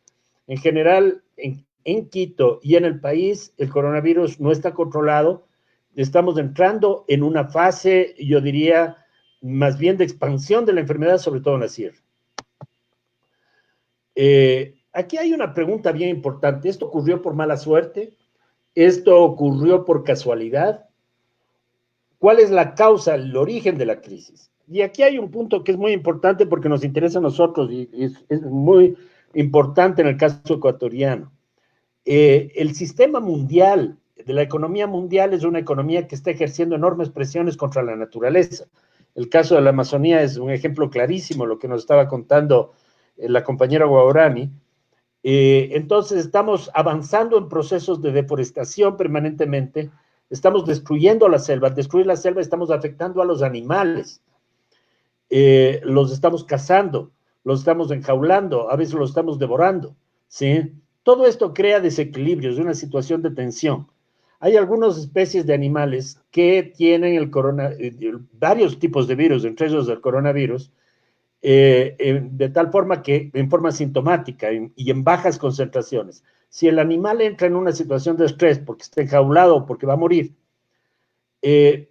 Speaker 3: En general, en Quito y en el país, el coronavirus no está controlado. Estamos entrando en una fase, yo diría, más bien de expansión de la enfermedad, sobre todo en la sierra. Aquí hay una pregunta bien importante. ¿Esto ocurrió por mala suerte? ¿Esto ocurrió por casualidad? ¿Cuál es la causa, el origen de la crisis? Y aquí hay un punto que es muy importante porque nos interesa a nosotros y es muy importante en el caso ecuatoriano. El sistema mundial, de la economía mundial, es una economía que está ejerciendo enormes presiones contra la naturaleza. El caso de la Amazonía es un ejemplo clarísimo, lo que nos estaba contando la compañera Guaurani. Entonces estamos avanzando en procesos de deforestación permanentemente, estamos destruyendo la selva. Al destruir la selva estamos afectando a los animales, los estamos cazando, los estamos enjaulando, a veces los estamos devorando, ¿sí? Todo esto crea desequilibrios, una situación de tensión. Hay algunas especies de animales que tienen varios tipos de virus, entre ellos el coronavirus, de tal forma que en forma sintomática y en bajas concentraciones. Si el animal entra en una situación de estrés porque está enjaulado o porque va a morir, se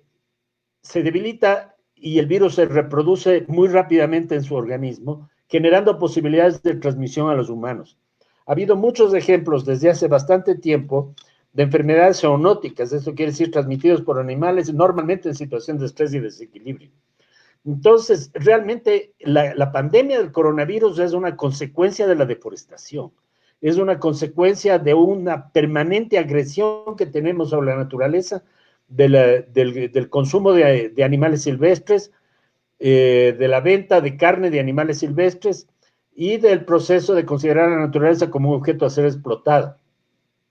Speaker 3: debilita y el virus se reproduce muy rápidamente en su organismo, generando posibilidades de transmisión a los humanos. Ha habido muchos ejemplos desde hace bastante tiempo de enfermedades zoonóticas, esto quiere decir transmitidos por animales, normalmente en situación de estrés y desequilibrio. Entonces, realmente la pandemia del coronavirus es una consecuencia de la deforestación, es una consecuencia de una permanente agresión que tenemos sobre la naturaleza, del consumo de animales silvestres, de la venta de carne de animales silvestres y del proceso de considerar a la naturaleza como un objeto a ser explotado.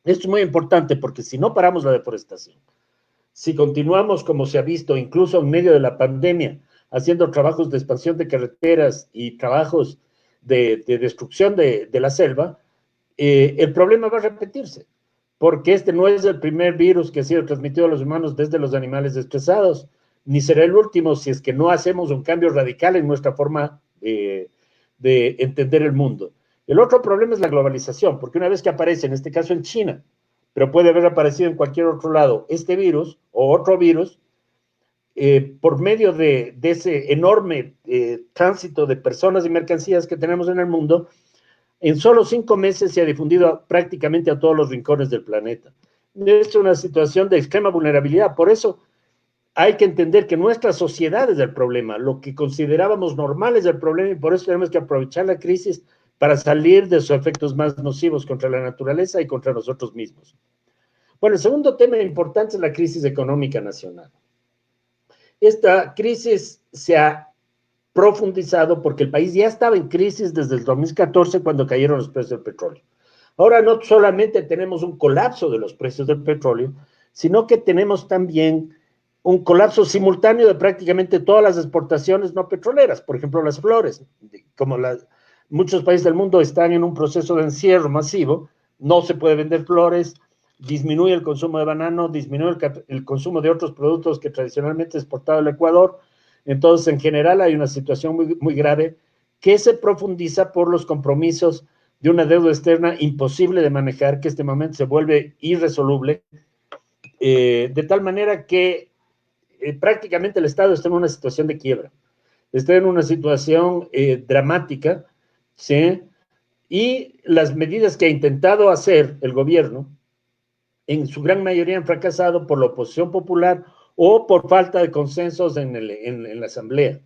Speaker 3: Esto es muy importante porque si no paramos la deforestación, si continuamos como se ha visto, incluso en medio de la pandemia, haciendo trabajos de expansión de carreteras y trabajos de destrucción de la selva, el problema va a repetirse, porque este no es el primer virus que ha sido transmitido a los humanos desde los animales estresados, ni será el último si es que no hacemos un cambio radical en nuestra forma de entender el mundo. El otro problema es la globalización, porque una vez que aparece, en este caso en China, pero puede haber aparecido en cualquier otro lado, este virus o otro virus, por medio de ese enorme tránsito de personas y mercancías que tenemos en el mundo, en solo 5 meses se ha difundido prácticamente a todos los rincones del planeta. Es una situación de extrema vulnerabilidad, por eso hay que entender que nuestra sociedad es el problema, lo que considerábamos normal es el problema y por eso tenemos que aprovechar la crisis para salir de sus efectos más nocivos contra la naturaleza y contra nosotros mismos. Bueno, el segundo tema importante es la crisis económica nacional. Esta crisis se ha profundizado porque el país ya estaba en crisis desde el 2014 cuando cayeron los precios del petróleo. Ahora no solamente tenemos un colapso de los precios del petróleo, sino que tenemos también un colapso simultáneo de prácticamente todas las exportaciones no petroleras, por ejemplo las flores, como muchos países del mundo están en un proceso de encierro masivo, no se puede vender flores, disminuye el consumo de banano, disminuye el consumo de otros productos que tradicionalmente es exportado al Ecuador. Entonces, en general, hay una situación muy, muy grave que se profundiza por los compromisos de una deuda externa imposible de manejar, que este momento se vuelve irresoluble, de tal manera que prácticamente el Estado está en una situación de quiebra, está en una situación dramática, ¿sí? Y las medidas que ha intentado hacer el gobierno, en su gran mayoría han fracasado por la oposición popular o por falta de consensos en la Asamblea.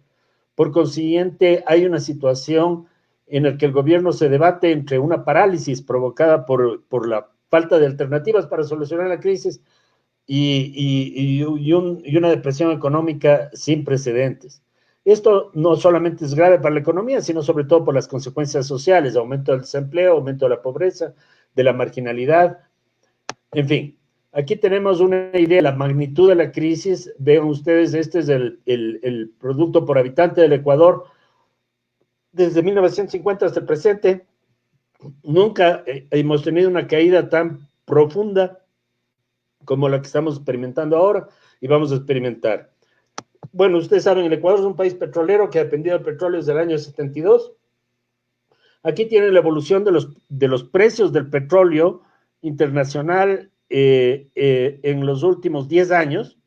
Speaker 3: Por consiguiente, hay una situación en la que el gobierno se debate entre una parálisis provocada por la falta de alternativas para solucionar la crisis y una depresión económica sin precedentes. Esto no solamente es grave para la economía, sino sobre todo por las consecuencias sociales, aumento del desempleo, aumento de la pobreza, de la marginalidad, en fin. Aquí tenemos una idea de la magnitud de la crisis. Vean ustedes, este es el producto por habitante del Ecuador desde 1950 hasta el presente. Nunca hemos tenido una caída tan profunda como la que estamos experimentando ahora y vamos a experimentar. Bueno, ustedes saben, el Ecuador es un país petrolero que ha dependido del petróleo desde el año 72. Aquí tienen la evolución de los precios del petróleo internacional en los últimos 10 años.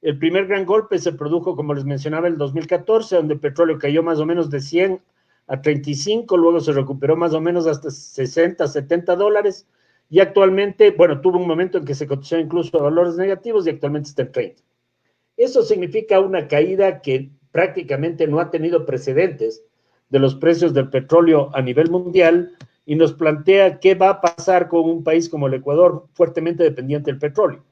Speaker 3: El primer gran golpe se produjo, como les mencionaba, en el 2014, donde el petróleo cayó más o menos de 100 a 35, luego se recuperó más o menos hasta 60, 70 dólares, y actualmente, bueno, tuvo un momento en que se cotizó incluso a valores negativos y actualmente está en 30. Eso significa una caída que prácticamente no ha tenido precedentes de los precios del petróleo a nivel mundial y nos plantea qué va a pasar con un país como el Ecuador fuertemente dependiente del petróleo.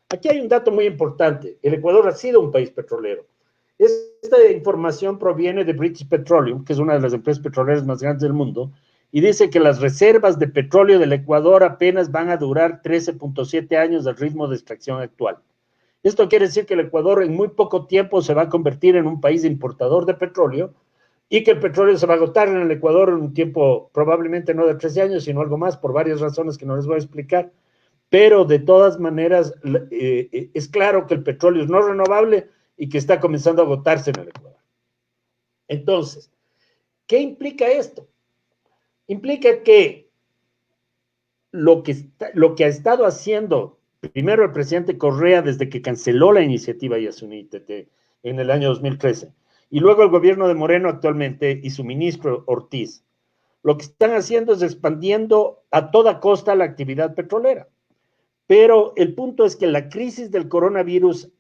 Speaker 3: Aquí hay un dato muy importante. El Ecuador ha sido un país petrolero. Esta información proviene de British Petroleum, que es una de las empresas petroleras más grandes del mundo, y dice que las reservas de petróleo del Ecuador apenas van a durar 13.7 años del ritmo de extracción actual. Esto quiere decir que el Ecuador en muy poco tiempo se va a convertir en un país importador de petróleo y que el petróleo se va a agotar en el Ecuador en un tiempo probablemente no de 13 años, sino algo más, por varias razones que no les voy a explicar. Pero de todas maneras es claro que el petróleo es no renovable y que está comenzando a agotarse en el Ecuador. Entonces, ¿qué implica esto? Implica que lo que ha estado haciendo primero el presidente Correa desde que canceló la iniciativa Yasuní en el año 2013, y luego el gobierno de Moreno actualmente y su ministro Ortiz, lo que están haciendo es expandiendo a toda costa la actividad petrolera. Pero el punto es que la crisis del coronavirus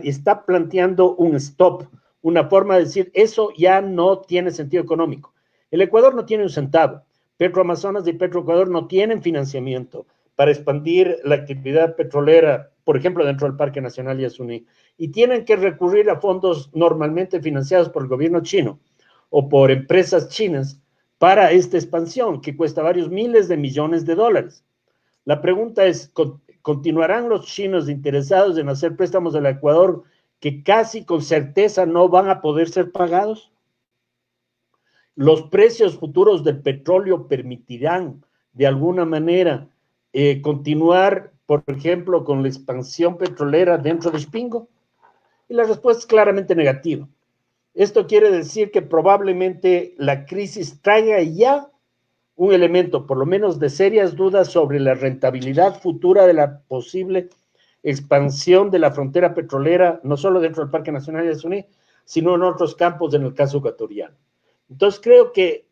Speaker 3: está planteando un stop, una forma de decir, eso ya no tiene sentido económico. El Ecuador no tiene un centavo. Petroamazonas y Petroecuador no tienen financiamiento para expandir la actividad petrolera, por ejemplo, dentro del Parque Nacional Yasuní, y tienen que recurrir a fondos normalmente financiados por el gobierno chino o por empresas chinas para esta expansión, que cuesta varios miles de millones de dólares. La pregunta es, ¿continuarán los chinos interesados en hacer préstamos al Ecuador que casi con certeza no van a poder ser pagados? ¿Los precios futuros del petróleo permitirán de alguna manera continuar, por ejemplo, con la expansión petrolera dentro de Ispingo? Y la respuesta es claramente negativa. Esto quiere decir que probablemente la crisis traiga ya un elemento, por lo menos de serias dudas sobre la rentabilidad futura de la posible expansión de la frontera petrolera, no solo dentro del Parque Nacional de Yasuní, sino en otros campos en el caso ecuatoriano. Entonces creo que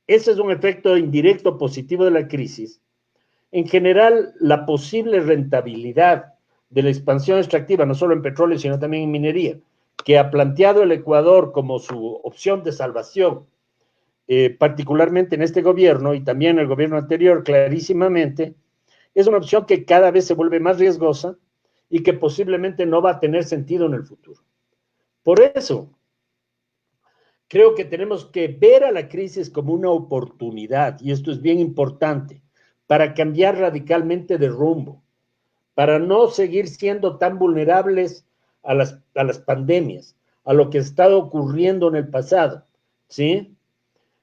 Speaker 3: ese es un efecto indirecto positivo de la crisis. En general, la posible rentabilidad de la expansión extractiva, no solo en petróleo, sino también en minería, que ha planteado el Ecuador como su opción de salvación, particularmente en este gobierno y también en el gobierno anterior, clarísimamente, es una opción que cada vez se vuelve más riesgosa y que posiblemente no va a tener sentido en el futuro. Por eso, creo que tenemos que ver a la crisis como una oportunidad, y esto es bien importante, para cambiar radicalmente de rumbo, para no seguir siendo tan vulnerables a las pandemias, a lo que está ocurriendo en el pasado, ¿sí?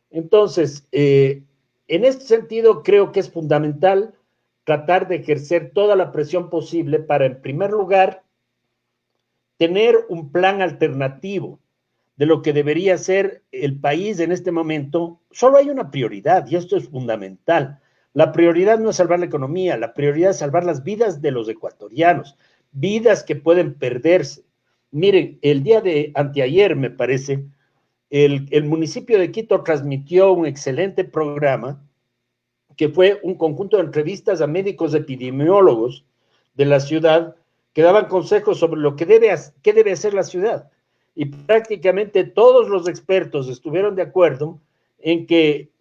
Speaker 3: Entonces, en este sentido, creo que es fundamental tratar de ejercer toda la presión posible para, en primer lugar, tener un plan alternativo de lo que debería ser el país en este momento. Solo hay una prioridad, y esto es fundamental. La prioridad no es salvar la economía, la prioridad es salvar las vidas de los ecuatorianos, vidas que pueden perderse. Miren, el día de anteayer, me parece, el municipio de Quito transmitió un excelente programa que fue un conjunto de entrevistas a médicos epidemiólogos de la ciudad que daban consejos sobre lo que qué debe hacer la ciudad. Y prácticamente todos los expertos estuvieron de acuerdo en que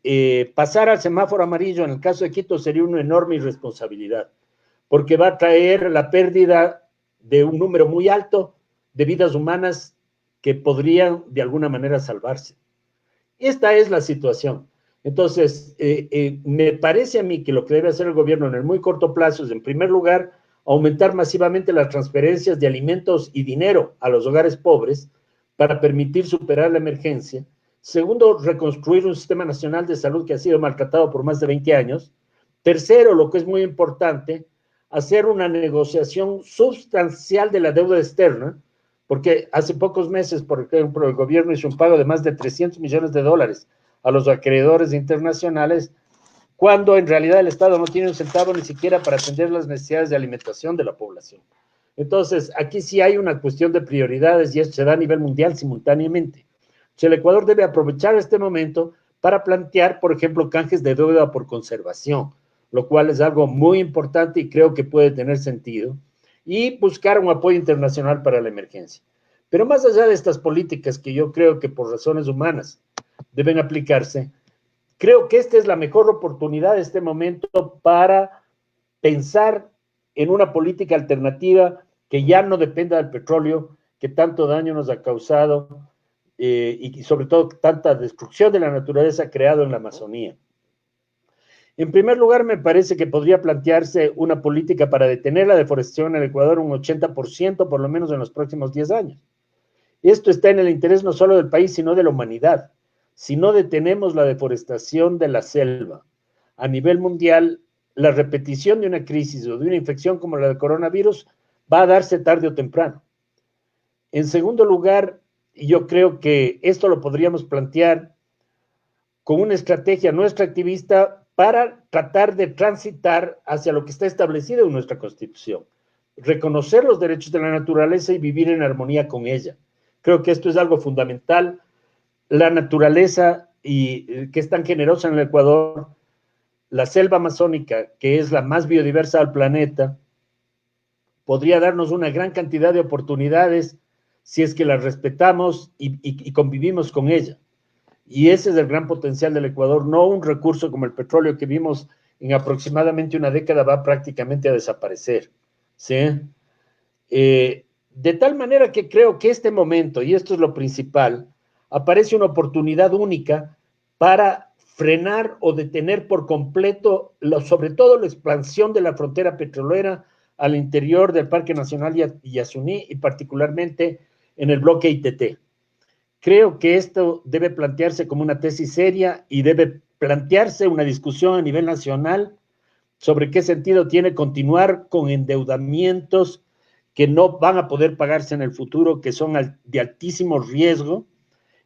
Speaker 3: pasar al semáforo amarillo en el caso de Quito sería una enorme irresponsabilidad, porque va a traer la pérdida de un número muy alto de vidas humanas que podrían de alguna manera salvarse. Esta es la situación. Entonces, me parece a mí que lo que debe hacer el gobierno en el muy corto plazo es, en primer lugar, aumentar masivamente las transferencias de alimentos y dinero a los hogares pobres para permitir superar la emergencia. Segundo, reconstruir un sistema nacional de salud que ha sido maltratado por más de 20 años. Tercero, lo que es muy importante, hacer una negociación sustancial de la deuda externa, porque hace pocos meses, por ejemplo, el gobierno hizo un pago de más de 300 millones de dólares a los acreedores internacionales, cuando en realidad el Estado no tiene un centavo ni siquiera para atender las necesidades de alimentación de la población. Entonces, aquí sí hay una cuestión de prioridades y esto se da a nivel mundial simultáneamente. Entonces, el Ecuador debe aprovechar este momento para plantear, por ejemplo, canjes de deuda por conservación, lo cual es algo muy importante y creo que puede tener sentido, y buscar un apoyo internacional para la emergencia. Pero más allá de estas políticas que yo creo que por razones humanas deben aplicarse, creo que esta es la mejor oportunidad de este momento para pensar en una política alternativa que ya no dependa del petróleo, que tanto daño nos ha causado y sobre todo tanta destrucción de la naturaleza creado en la Amazonía. En primer lugar, me parece que podría plantearse una política para detener la deforestación en el Ecuador un 80% por lo menos en los próximos 10 años. Esto está en el interés no solo del país, sino de la humanidad. Si no detenemos la deforestación de la selva a nivel mundial, la repetición de una crisis o de una infección como la del coronavirus va a darse tarde o temprano. En segundo lugar, yo creo que esto lo podríamos plantear con una estrategia no extractivista para tratar de transitar hacia lo que está establecido en nuestra Constitución, reconocer los derechos de la naturaleza y vivir en armonía con ella. Creo que esto es algo fundamental. La naturaleza, y que es tan generosa en el Ecuador, la selva amazónica, que es la más biodiversa del planeta, podría darnos una gran cantidad de oportunidades si es que la respetamos y convivimos con ella. Y ese es el gran potencial del Ecuador, no un recurso como el petróleo que vimos en aproximadamente una década va prácticamente a desaparecer, ¿sí? De tal manera que creo que este momento, y esto es lo principal, aparece una oportunidad única para frenar o detener por completo, sobre todo la expansión de la frontera petrolera al interior del Parque Nacional Yasuní y particularmente en el bloque ITT. Creo que esto debe plantearse como una tesis seria y debe plantearse una discusión a nivel nacional sobre qué sentido tiene continuar con endeudamientos que no van a poder pagarse en el futuro, que son de altísimo riesgo.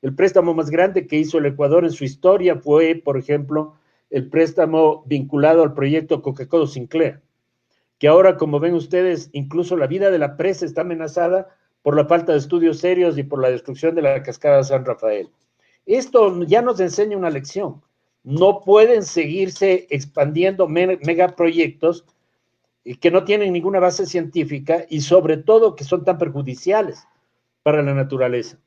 Speaker 3: El préstamo más grande que hizo el Ecuador en su historia fue, por ejemplo, el préstamo vinculado al proyecto Coca-Cola Sinclair, que ahora, como ven ustedes, incluso la vida de la presa está amenazada por la falta de estudios serios y por la destrucción de la cascada San Rafael. Esto ya nos enseña una lección. No pueden seguirse expandiendo megaproyectos que no tienen ninguna base científica y sobre todo que son tan perjudiciales para la naturaleza.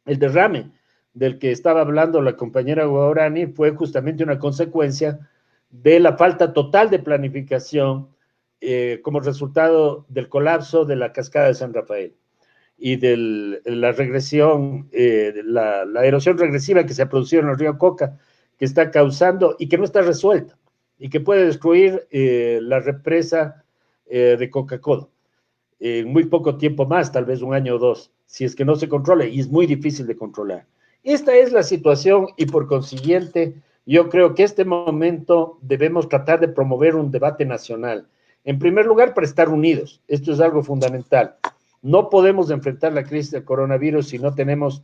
Speaker 3: El derrame del que estaba hablando la compañera Guarani fue justamente una consecuencia de la falta total de planificación como resultado del colapso de la cascada de San Rafael y de la regresión, la erosión regresiva que se ha producido en el río Coca, que está causando y que no está resuelta, y que puede destruir la represa de Coca-Cola en muy poco tiempo más, tal vez un año o dos, si es que no se controla, y es muy difícil de controlar. Esta es la situación y por consiguiente yo creo que este momento debemos tratar de promover un debate nacional. En primer lugar, para estar unidos. Esto es algo fundamental. No podemos enfrentar la crisis del coronavirus si no tenemos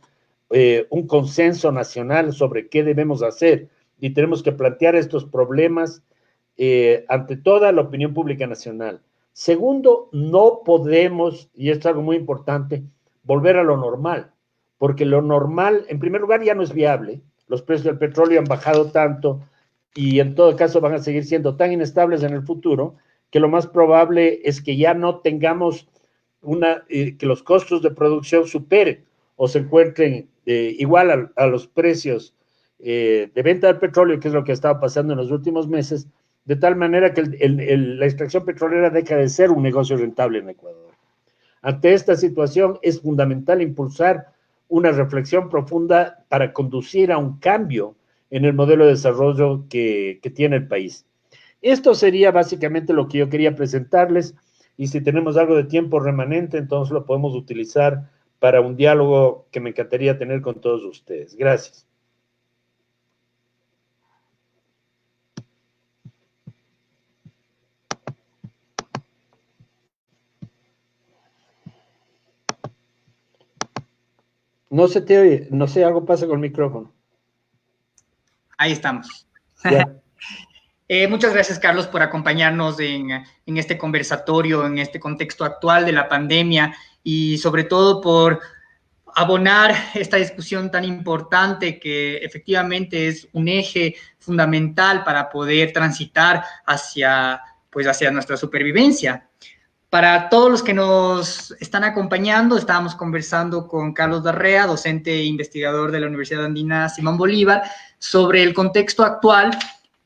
Speaker 3: un consenso nacional sobre qué debemos hacer y tenemos que plantear estos problemas ante toda la opinión pública nacional. Segundo, no podemos, y esto es algo muy importante, volver a lo normal, porque lo normal, en primer lugar, ya no es viable. Los precios del petróleo han bajado tanto y en todo caso van a seguir siendo tan inestables en el futuro que lo más probable es que ya no tengamos que los costos de producción superen o se encuentren igual a los precios de venta del petróleo, que es lo que ha estado pasando en los últimos meses, de tal manera que la extracción petrolera deja de ser un negocio rentable en Ecuador. Ante esta situación es fundamental impulsar una reflexión profunda para conducir a un cambio en el modelo de desarrollo que tiene el país. Esto sería básicamente lo que yo quería presentarles, y si tenemos algo de tiempo remanente, entonces lo podemos utilizar para un diálogo que me encantaría tener con todos ustedes. Gracias. No se te oye, no sé, algo pasa con el micrófono.
Speaker 1: Ahí estamos.
Speaker 3: Ya.
Speaker 1: Muchas gracias, Carlos, por acompañarnos en este conversatorio, en este contexto actual de la pandemia y sobre todo por abonar esta discusión tan importante que efectivamente es un eje fundamental para poder transitar hacia nuestra supervivencia. Para todos los que nos están acompañando, estábamos conversando con Carlos Darrea, docente e investigador de la Universidad Andina Simón Bolívar, sobre el contexto actual.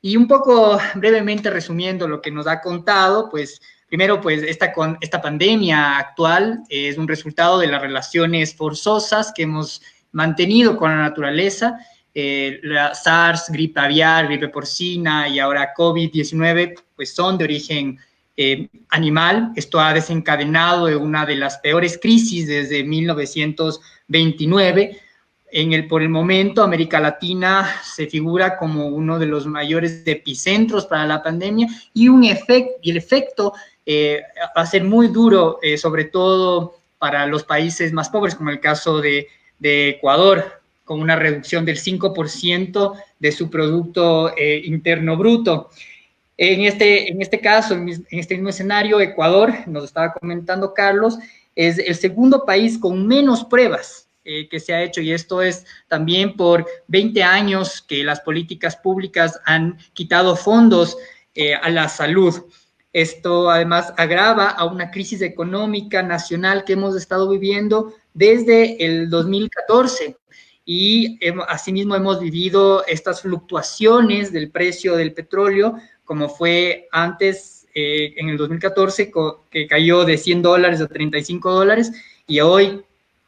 Speaker 1: Y un poco brevemente resumiendo lo que nos ha contado, pues primero, pues esta pandemia actual es un resultado de las relaciones forzosas que hemos mantenido con la naturaleza. La SARS, gripe aviar, gripe porcina y ahora COVID-19, pues son de origen animal. Esto ha desencadenado una de las peores crisis desde 1929. Por el momento, América Latina se figura como uno de los mayores epicentros para la pandemia y el efecto va a ser muy duro, sobre todo para los países más pobres, como el caso de Ecuador, con una reducción del 5% de su Producto Interno Bruto. En este caso, en este mismo escenario, Ecuador, nos estaba comentando Carlos, es el segundo país con menos pruebas que se ha hecho, y esto es también por 20 años que las políticas públicas han quitado fondos a la salud. Esto además agrava a una crisis económica nacional que hemos estado viviendo desde el 2014 y asimismo hemos vivido estas fluctuaciones del precio del petróleo, como fue antes en el 2014, que cayó de $100 a $35, y hoy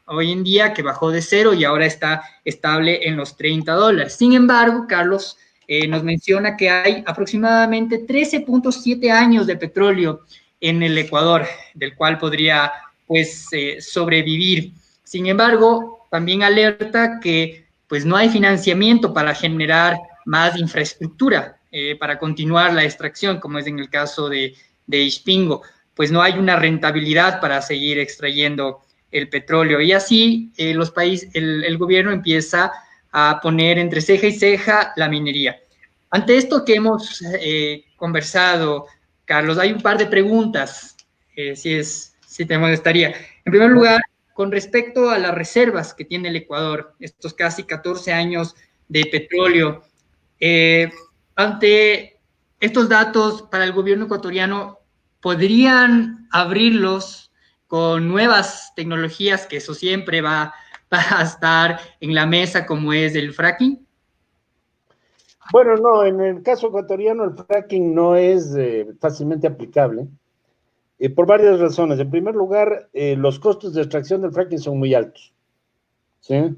Speaker 1: en día que bajó de cero y ahora está estable en los $30. Sin embargo, Carlos nos menciona que hay aproximadamente 13.7 años de petróleo en el Ecuador, del cual podría pues sobrevivir. Sin embargo, también alerta que pues no hay financiamiento para generar más infraestructura para continuar la extracción, como es en el caso de Ispingo, pues no hay una rentabilidad para seguir extrayendo el petróleo, y así el gobierno empieza a poner entre ceja y ceja la minería. Ante esto que hemos conversado, Carlos, hay un par de preguntas, si te molestaría. En primer lugar, con respecto a las reservas que tiene el Ecuador, estos casi 14 años de petróleo, ante estos datos para el gobierno ecuatoriano, ¿podrían abrirlos con nuevas tecnologías, que eso siempre va a estar en la mesa, como es el fracking?
Speaker 3: Bueno, no, en el caso ecuatoriano el fracking no es fácilmente aplicable. por varias razones. En primer lugar, los costos de extracción del fracking son muy altos, ¿sí?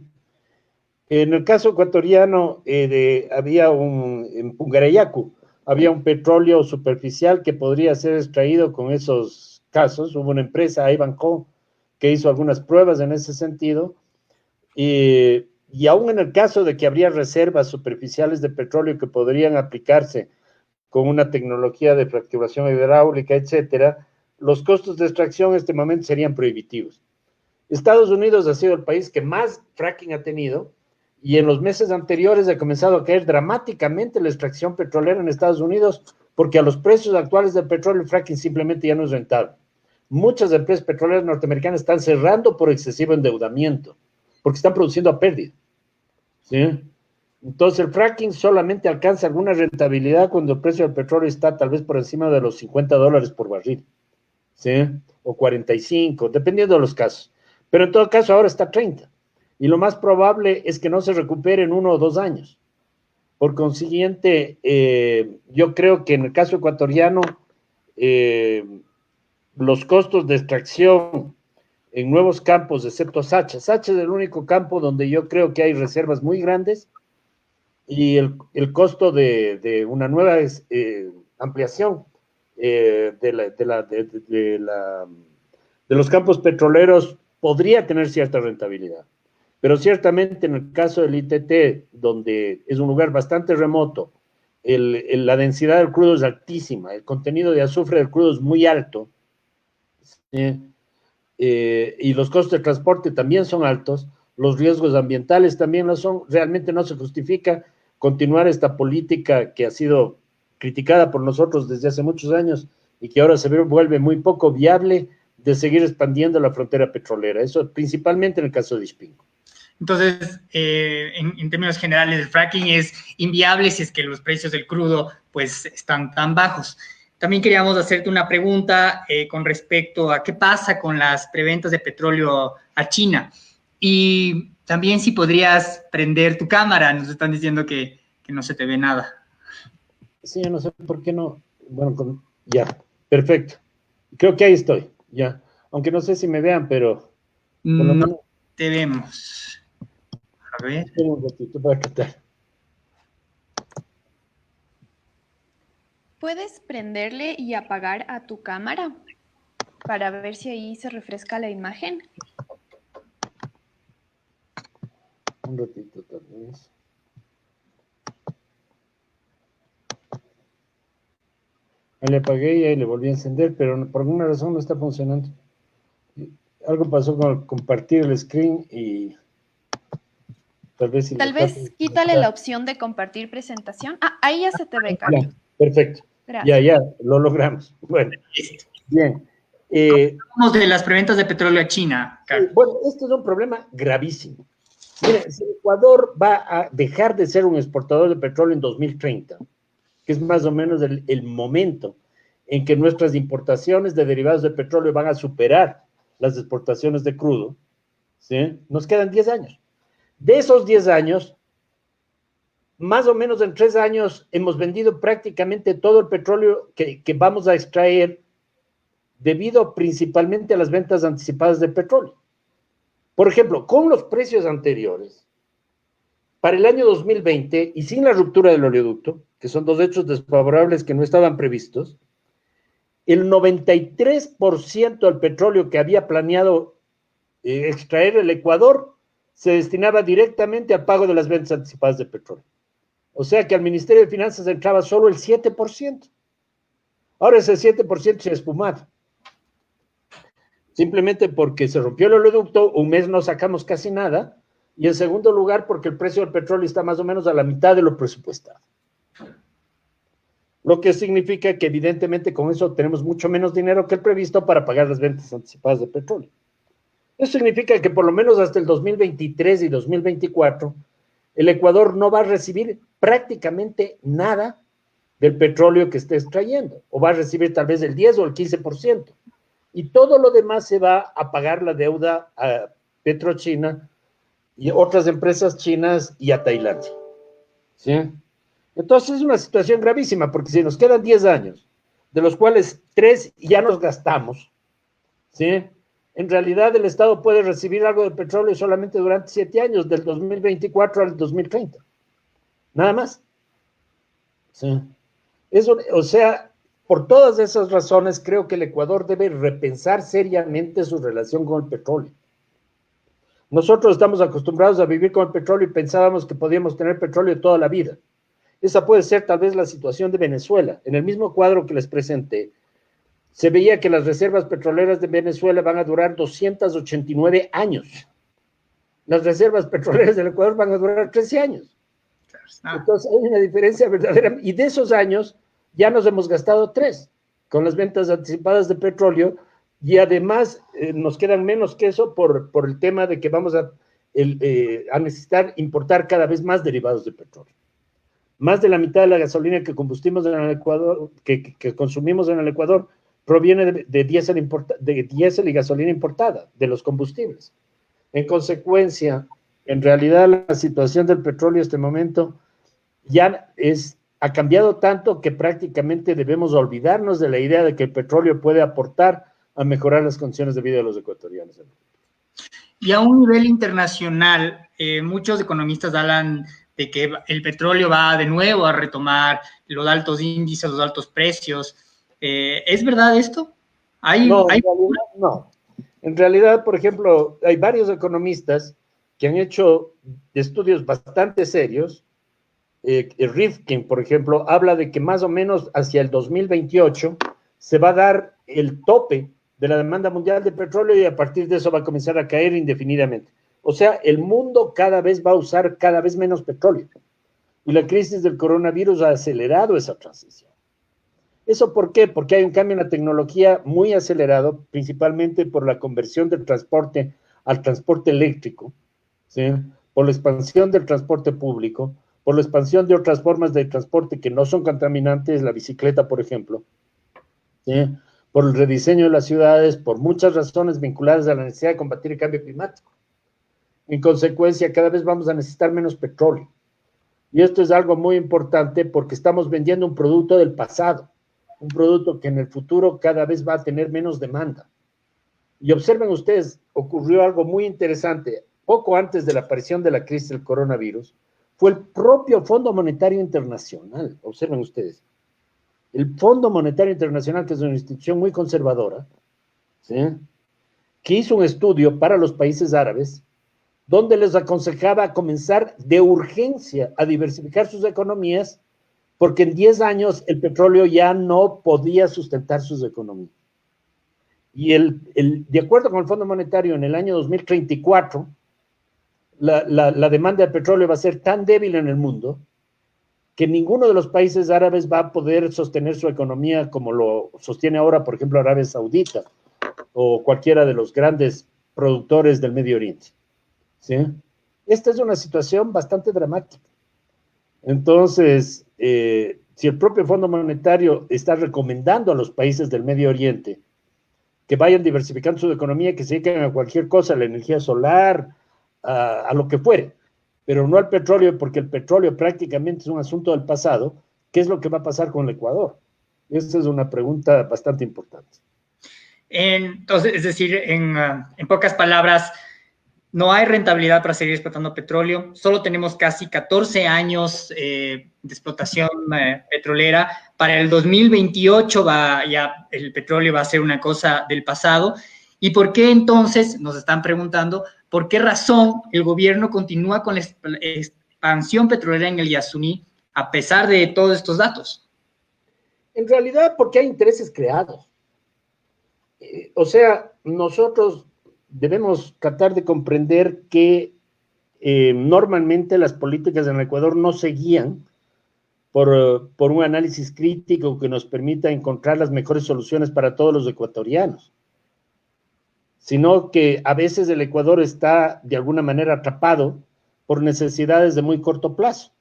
Speaker 3: En el caso ecuatoriano, en Pungareyacu, había un petróleo superficial que podría ser extraído con esos casos. Hubo una empresa, Ivanhoe, que hizo algunas pruebas en ese sentido, y aún en el caso de que habría reservas superficiales de petróleo que podrían aplicarse con una tecnología de fracturación hidráulica, etcétera, los costos de extracción en este momento serían prohibitivos. Estados Unidos ha sido el país que más fracking ha tenido, y en los meses anteriores ha comenzado a caer dramáticamente la extracción petrolera en Estados Unidos, porque a los precios actuales del petróleo el fracking simplemente ya no es rentable. Muchas empresas petroleras norteamericanas están cerrando por excesivo endeudamiento, porque están produciendo a pérdida, ¿sí? Entonces el fracking solamente alcanza alguna rentabilidad cuando el precio del petróleo está tal vez por encima de los $50 por barril, ¿sí? O 45, dependiendo de los casos. Pero en todo caso ahora está a 30. Y lo más probable es que no se recupere en 1 o 2 años. Por consiguiente, yo creo que en el caso ecuatoriano, los costos de extracción en nuevos campos, excepto Sacha. Sacha es el único campo donde yo creo que hay reservas muy grandes, y el costo de una nueva ampliación de los campos petroleros podría tener cierta rentabilidad. Pero ciertamente en el caso del ITT, donde es un lugar bastante remoto, la densidad del crudo es altísima, el contenido de azufre del crudo es muy alto, y los costos de transporte también son altos, los riesgos ambientales también lo son. Realmente no se justifica continuar esta política que ha sido criticada por nosotros desde hace muchos años y que ahora se vuelve muy poco viable, de seguir expandiendo la frontera petrolera. Eso principalmente en el caso de Ispingo.
Speaker 1: Entonces, en términos generales, el fracking es inviable si es que los precios del crudo pues están tan bajos. También queríamos hacerte una pregunta con respecto a qué pasa con las preventas de petróleo a China. Y también si podrías prender tu cámara, nos están diciendo que no se te ve nada.
Speaker 3: Sí, yo no sé por qué no. Bueno, ya, perfecto. Creo que ahí estoy, ya. Aunque no sé si me vean, pero...
Speaker 1: No te vemos. A ver.
Speaker 3: Espera un ratito para captar.
Speaker 4: ¿Puedes prenderle y apagar a tu cámara para ver si ahí se refresca la imagen?
Speaker 3: Un ratito tal vez. Ahí le apagué y ahí le volví a encender, pero por alguna razón no está funcionando. Algo pasó con compartir el screen y tal vez...
Speaker 4: Quítale la opción de compartir presentación. Ah, ahí ya se te ve, Carlos.
Speaker 3: Perfecto.
Speaker 4: Gracias.
Speaker 3: Ya, lo logramos. Bueno, bien.
Speaker 1: Hablamos de las preventas de petróleo a China, Carlos.
Speaker 3: Bueno, esto es un problema gravísimo. Mira, si Ecuador va a dejar de ser un exportador de petróleo en 2030, que es más o menos el momento en que nuestras importaciones de derivados de petróleo van a superar las exportaciones de crudo, ¿sí? Nos quedan 10 años. De esos 10 años, más o menos en 3 años hemos vendido prácticamente todo el petróleo que vamos a extraer, debido principalmente a las ventas anticipadas de petróleo. Por ejemplo, con los precios anteriores, para el año 2020, y sin la ruptura del oleoducto, que son dos hechos desfavorables que no estaban previstos, el 93% del petróleo que había planeado extraer el Ecuador se destinaba directamente al pago de las ventas anticipadas de petróleo. O sea que al Ministerio de Finanzas entraba solo el 7%. Ahora ese 7% se ha espumado. Simplemente porque se rompió el oleoducto, un mes no sacamos casi nada, y en segundo lugar porque el precio del petróleo está más o menos a la mitad de lo presupuestado. Lo que significa que evidentemente con eso tenemos mucho menos dinero que el previsto para pagar las ventas anticipadas de petróleo. Eso significa que por lo menos hasta el 2023 y 2024, el Ecuador no va a recibir prácticamente nada del petróleo que esté extrayendo, o va a recibir tal vez el 10 o el 15%. Y todo lo demás se va a pagar la deuda a Petrochina y otras empresas chinas y a Tailandia. ¿Sí? Entonces es una situación gravísima, porque si nos quedan 10 años de los cuales 3 ya nos gastamos, ¿sí? En realidad el Estado puede recibir algo de petróleo solamente durante 7 años, del 2024 al 2030. Nada más. ¿Sí? Eso, o sea, por todas esas razones, creo que el Ecuador debe repensar seriamente su relación con el petróleo. Nosotros estamos acostumbrados a vivir con el petróleo y pensábamos que podíamos tener petróleo toda la vida. Esa puede ser tal vez la situación de Venezuela. En el mismo cuadro que les presenté, se veía que las reservas petroleras de Venezuela van a durar 289 años. Las reservas petroleras del Ecuador van a durar 13 años. Entonces hay una diferencia verdadera. Y de esos años ya nos hemos gastado 3 con las ventas anticipadas de petróleo y además nos quedan menos que eso por el tema de que vamos a necesitar importar cada vez más derivados de petróleo. Más de la mitad de la gasolina que consumimos en el Ecuador, que consumimos en el Ecuador proviene de diésel y gasolina importada, de los combustibles. En consecuencia, en realidad la situación del petróleo en este momento ya ha cambiado tanto que prácticamente debemos olvidarnos de la idea de que el petróleo puede aportar a mejorar las condiciones de vida de los ecuatorianos.
Speaker 1: Y a un nivel internacional, muchos economistas hablan de que el petróleo va de nuevo a retomar los altos índices, los altos precios. ¿Es verdad esto?
Speaker 3: No, no. En realidad, por ejemplo, hay varios economistas que han hecho estudios bastante serios. Rifkin, por ejemplo, habla de que más o menos hacia el 2028 se va a dar el tope de la demanda mundial de petróleo y a partir de eso va a comenzar a caer indefinidamente. O sea, el mundo cada vez va a usar cada vez menos petróleo. Y la crisis del coronavirus ha acelerado esa transición. ¿Eso por qué? Porque hay un cambio en la tecnología muy acelerado, principalmente por la conversión del transporte al transporte eléctrico, ¿sí? Por la expansión del transporte público, por la expansión de otras formas de transporte que no son contaminantes, la bicicleta, por ejemplo, ¿sí? Por el rediseño de las ciudades, por muchas razones vinculadas a la necesidad de combatir el cambio climático. En consecuencia, cada vez vamos a necesitar menos petróleo. Y esto es algo muy importante porque estamos vendiendo un producto del pasado, un producto que en el futuro cada vez va a tener menos demanda. Y observen ustedes, ocurrió algo muy interesante. Poco antes de la aparición de la crisis del coronavirus, fue el propio Fondo Monetario Internacional, observen ustedes, el Fondo Monetario Internacional, que es una institución muy conservadora, ¿sí?, que hizo un estudio para los países árabes, donde les aconsejaba comenzar de urgencia a diversificar sus economías, porque en 10 años el petróleo ya no podía sustentar sus economías. Y de acuerdo con el Fondo Monetario, en el año 2034, la demanda de petróleo va a ser tan débil en el mundo que ninguno de los países árabes va a poder sostener su economía como lo sostiene ahora, por ejemplo, Arabia Saudita o cualquiera de los grandes productores del Medio Oriente. ¿Sí? Esta es una situación bastante dramática. Entonces, si el propio Fondo Monetario está recomendando a los países del Medio Oriente que vayan diversificando su economía, que se dediquen a cualquier cosa, a la energía solar, a lo que fuere, pero no al petróleo, porque el petróleo prácticamente es un asunto del pasado, ¿qué es lo que va a pasar con el Ecuador? Esa es una pregunta bastante importante.
Speaker 1: Entonces, es decir, en pocas palabras, no hay rentabilidad para seguir explotando petróleo, solo tenemos casi 14 años de explotación petrolera, para el 2028 ya el petróleo va a ser una cosa del pasado. ¿Y por qué entonces, nos están preguntando, por qué razón el gobierno continúa con la expansión petrolera en el Yasuní a pesar de todos estos datos?
Speaker 3: En realidad, porque hay intereses creados. O sea, nosotros debemos tratar de comprender que normalmente las políticas en el Ecuador no se guían por un análisis crítico que nos permita encontrar las mejores soluciones para todos los ecuatorianos, sino que a veces el Ecuador está de alguna manera atrapado por necesidades de muy corto plazo.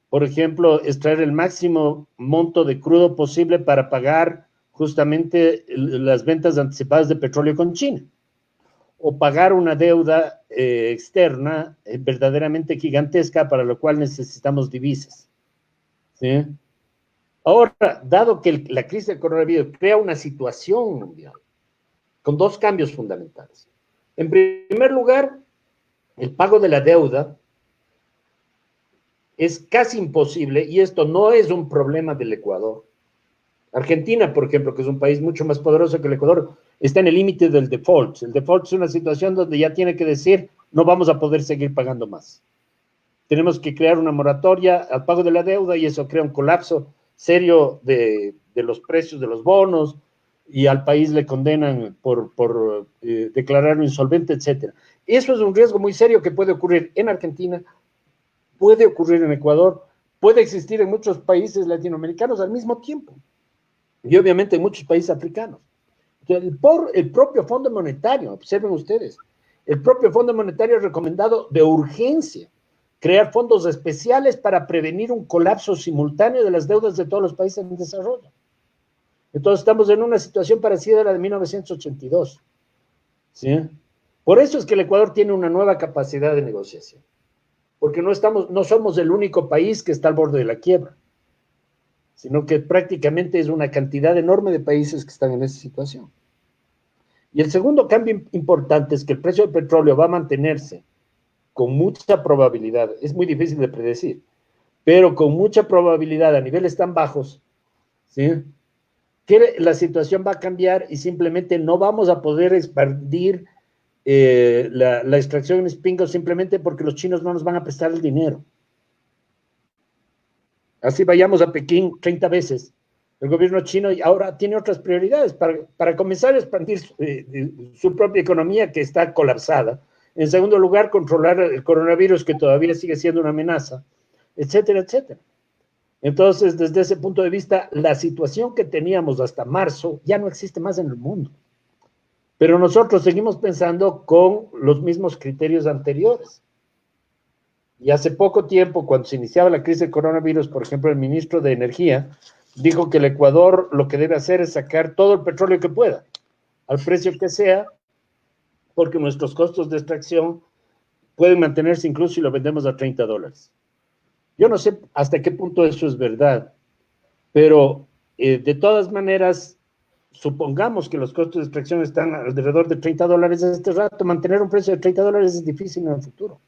Speaker 3: Por ejemplo, extraer el máximo monto de crudo posible para pagar justamente las ventas anticipadas de petróleo con China, o pagar una deuda externa verdaderamente gigantesca para lo cual necesitamos divisas, ¿sí? Ahora, dado que la crisis del coronavirus crea una situación mundial con dos cambios fundamentales. En primer lugar, el pago de la deuda es casi imposible, y esto no es un problema del Ecuador. Argentina, por ejemplo, que es un país mucho más poderoso que el Ecuador, está en el límite del default. El default es una situación donde ya tiene que decir, no vamos a poder seguir pagando más. Tenemos que crear una moratoria al pago de la deuda y eso crea un colapso serio de los precios de los bonos y al país le condenan por declararlo insolvente, etc. Eso es un riesgo muy serio que puede ocurrir en Argentina, puede ocurrir en Ecuador, puede existir en muchos países latinoamericanos al mismo tiempo y obviamente en muchos países africanos. Entonces, el propio Fondo Monetario, observen ustedes, el propio Fondo Monetario ha recomendado de urgencia crear fondos especiales para prevenir un colapso simultáneo de las deudas de todos los países en desarrollo. Entonces estamos en una situación parecida a la de 1982. ¿Sí? Por eso es que el Ecuador tiene una nueva capacidad de negociación, porque no somos el único país que está al borde de la quiebra, sino que prácticamente es una cantidad enorme de países que están en esa situación. Y el segundo cambio importante es que el precio del petróleo va a mantenerse con mucha probabilidad, es muy difícil de predecir, pero con mucha probabilidad a niveles tan bajos, ¿sí?, que la situación va a cambiar y simplemente no vamos a poder expandir la extracción en Spingo simplemente porque los chinos no nos van a prestar el dinero. Así vayamos a Pekín 30 veces. El gobierno chino ahora tiene otras prioridades para comenzar a expandir su propia economía que está colapsada. En segundo lugar, controlar el coronavirus que todavía sigue siendo una amenaza, etcétera, etcétera. Entonces, desde ese punto de vista, la situación que teníamos hasta marzo ya no existe más en el mundo. Pero nosotros seguimos pensando con los mismos criterios anteriores. Y hace poco tiempo, cuando se iniciaba la crisis del coronavirus, por ejemplo, el ministro de Energía dijo que el Ecuador lo que debe hacer es sacar todo el petróleo que pueda, al precio que sea, porque nuestros costos de extracción pueden mantenerse incluso si lo vendemos a $30. Yo no sé hasta qué punto eso es verdad, pero de todas maneras, supongamos que los costos de extracción están alrededor de $30 a este rato, mantener un precio de $30 es difícil en el futuro.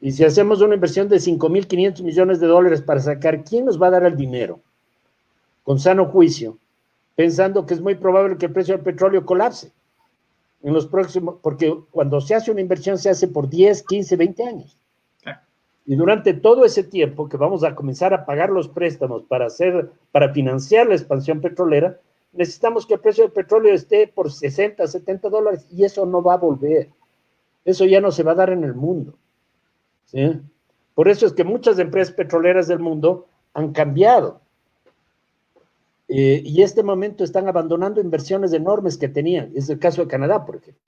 Speaker 3: Y si hacemos una inversión de 5.500 millones de dólares para sacar, ¿quién nos va a dar el dinero? Con sano juicio, pensando que es muy probable que el precio del petróleo colapse en los próximos, porque cuando se hace una inversión se hace por 10, 15, 20 años. Y durante todo ese tiempo que vamos a comenzar a pagar los préstamos para financiar la expansión petrolera, necesitamos que el precio del petróleo esté por 60, 70 dólares y eso no va a volver. Eso ya no se va a dar en el mundo. ¿Sí? Por eso es que muchas empresas petroleras del mundo han cambiado. Y en este momento están abandonando inversiones enormes que tenían. Es el caso de Canadá, por ejemplo.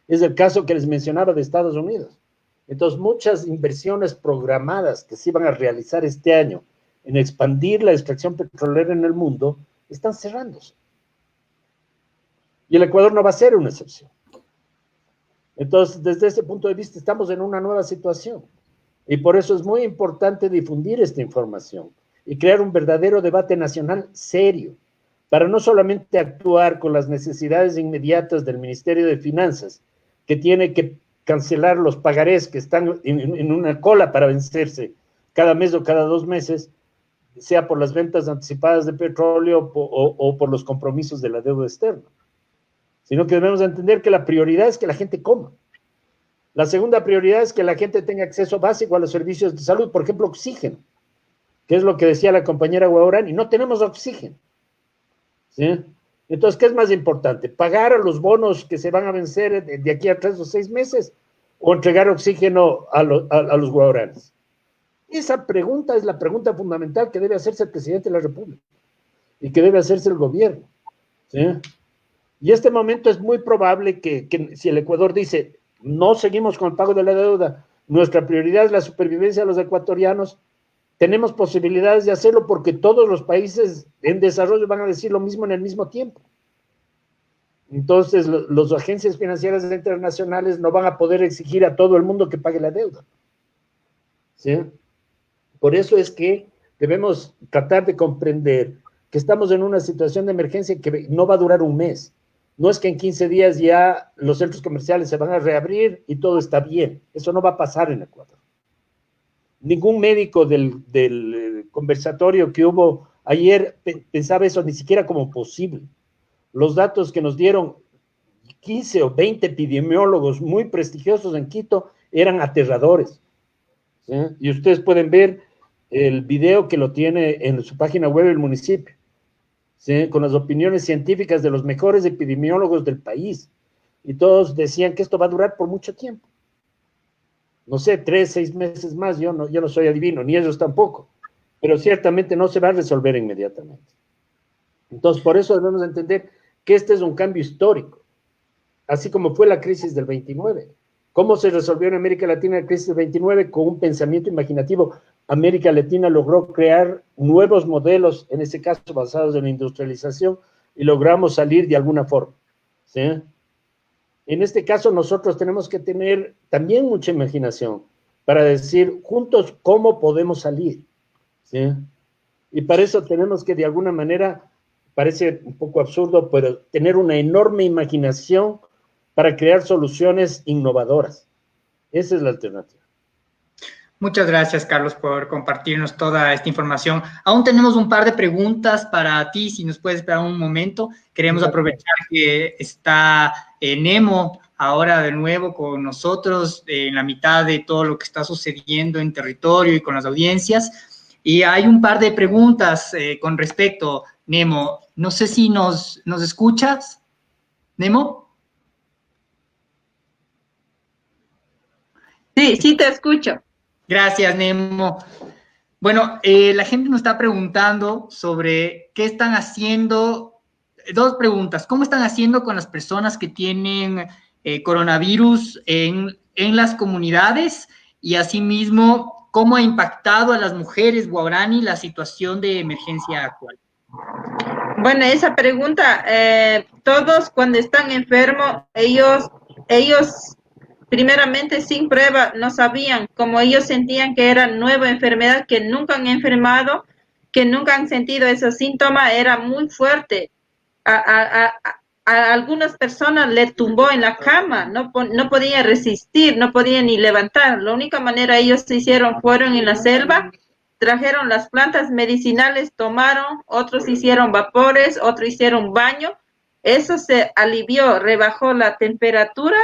Speaker 3: Es el caso que les mencionaba de Estados Unidos. Entonces, muchas inversiones programadas que se iban a realizar este año en expandir la extracción petrolera en el mundo, están cerrándose. Y el Ecuador no va a ser una excepción. Entonces, desde ese punto de vista, estamos en una nueva situación. Y por eso es muy importante difundir esta información y crear un verdadero debate nacional serio, para no solamente actuar con las necesidades inmediatas del Ministerio de Finanzas, que tiene que cancelar los pagarés que están en una cola para vencerse cada mes o cada 2 meses, sea por las ventas anticipadas de petróleo o por los compromisos de la deuda externa, sino que debemos entender que la prioridad es que la gente coma. La segunda prioridad es que la gente tenga acceso básico a los servicios de salud, por ejemplo, oxígeno, que es lo que decía la compañera Guaurani, no tenemos oxígeno. ¿Sí? Entonces, ¿qué es más importante? ¿Pagar a los bonos que se van a vencer de aquí a 3 o 6 meses o entregar oxígeno a los guauranes? Esa pregunta es la pregunta fundamental que debe hacerse el presidente de la República y que debe hacerse el gobierno. ¿Sí? Y este momento es muy probable que si el Ecuador dice, no seguimos con el pago de la deuda, nuestra prioridad es la supervivencia de los ecuatorianos, tenemos posibilidades de hacerlo porque todos los países en desarrollo van a decir lo mismo en el mismo tiempo. Entonces, las agencias financieras internacionales no van a poder exigir a todo el mundo que pague la deuda. ¿Sí? Por eso es que debemos tratar de comprender que estamos en una situación de emergencia que no va a durar un mes. No es que en 15 días ya los centros comerciales se van a reabrir y todo está bien. Eso no va a pasar en Ecuador. Ningún médico del conversatorio que hubo ayer pensaba eso ni siquiera como posible. Los datos que nos dieron 15 o 20 epidemiólogos muy prestigiosos en Quito eran aterradores. ¿Sí? Y ustedes pueden ver el video que lo tiene en su página web el municipio, ¿sí? Con las opiniones científicas de los mejores epidemiólogos del país. Y todos decían que esto va a durar por mucho tiempo. No sé, 3, 6 meses más, yo no soy adivino, ni ellos tampoco, pero ciertamente no se va a resolver inmediatamente. Entonces, por eso debemos entender que este es un cambio histórico, así como fue la crisis del 29. ¿Cómo se resolvió en América Latina la crisis del 29? Con un pensamiento imaginativo. América Latina logró crear nuevos modelos, en este caso basados en la industrialización, y logramos salir de alguna forma, ¿sí? En este caso, nosotros tenemos que tener también mucha imaginación para decir juntos cómo podemos salir, ¿sí? Y para eso tenemos que, de alguna manera, parece un poco absurdo, pero tener una enorme imaginación para crear soluciones innovadoras. Esa es la alternativa.
Speaker 1: Muchas gracias, Carlos, por compartirnos toda esta información. Aún tenemos un par de preguntas para ti, si nos puedes esperar un momento. Queremos aprovechar que está Nemo ahora de nuevo con nosotros en la mitad de todo lo que está sucediendo en territorio y con las audiencias. Y hay un par de preguntas con respecto, Nemo. No sé si nos escuchas, Nemo.
Speaker 2: Sí, sí te escucho.
Speaker 1: Gracias, Nemo. Bueno, la gente nos está preguntando sobre qué están haciendo. Dos preguntas. ¿Cómo están haciendo con las personas que tienen coronavirus en las comunidades? Y asimismo, ¿cómo ha impactado a las mujeres guaraní la situación de emergencia actual?
Speaker 2: Bueno, esa pregunta, todos cuando están enfermos, ellos primeramente sin prueba no sabían, como ellos sentían que era nueva enfermedad, que nunca han enfermado, que nunca han sentido esos síntomas, era muy fuerte. A algunas personas le tumbó en la cama, no podían resistir, no podían ni levantar. La única manera ellos se hicieron, fueron en la selva, trajeron las plantas medicinales, tomaron, otros hicieron vapores, otros hicieron baño. Eso se alivió, rebajó la temperatura.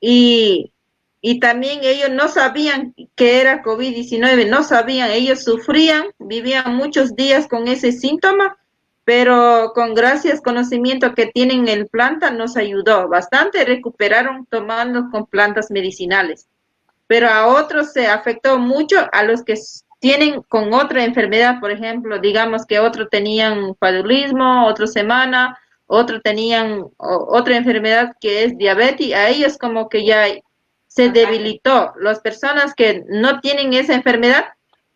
Speaker 2: Y también ellos no sabían que era COVID-19, no sabían, ellos sufrían, vivían muchos días con ese síntoma, pero con gracias, conocimiento que tienen en planta, nos ayudó bastante, recuperaron tomando con plantas medicinales. Pero a otros se afectó mucho, a los que tienen con otra enfermedad, por ejemplo, digamos que otros tenían paludismo, otra semana, otros tenían otra enfermedad que es diabetes, a ellos como que ya se debilitó. Las personas que no tienen esa enfermedad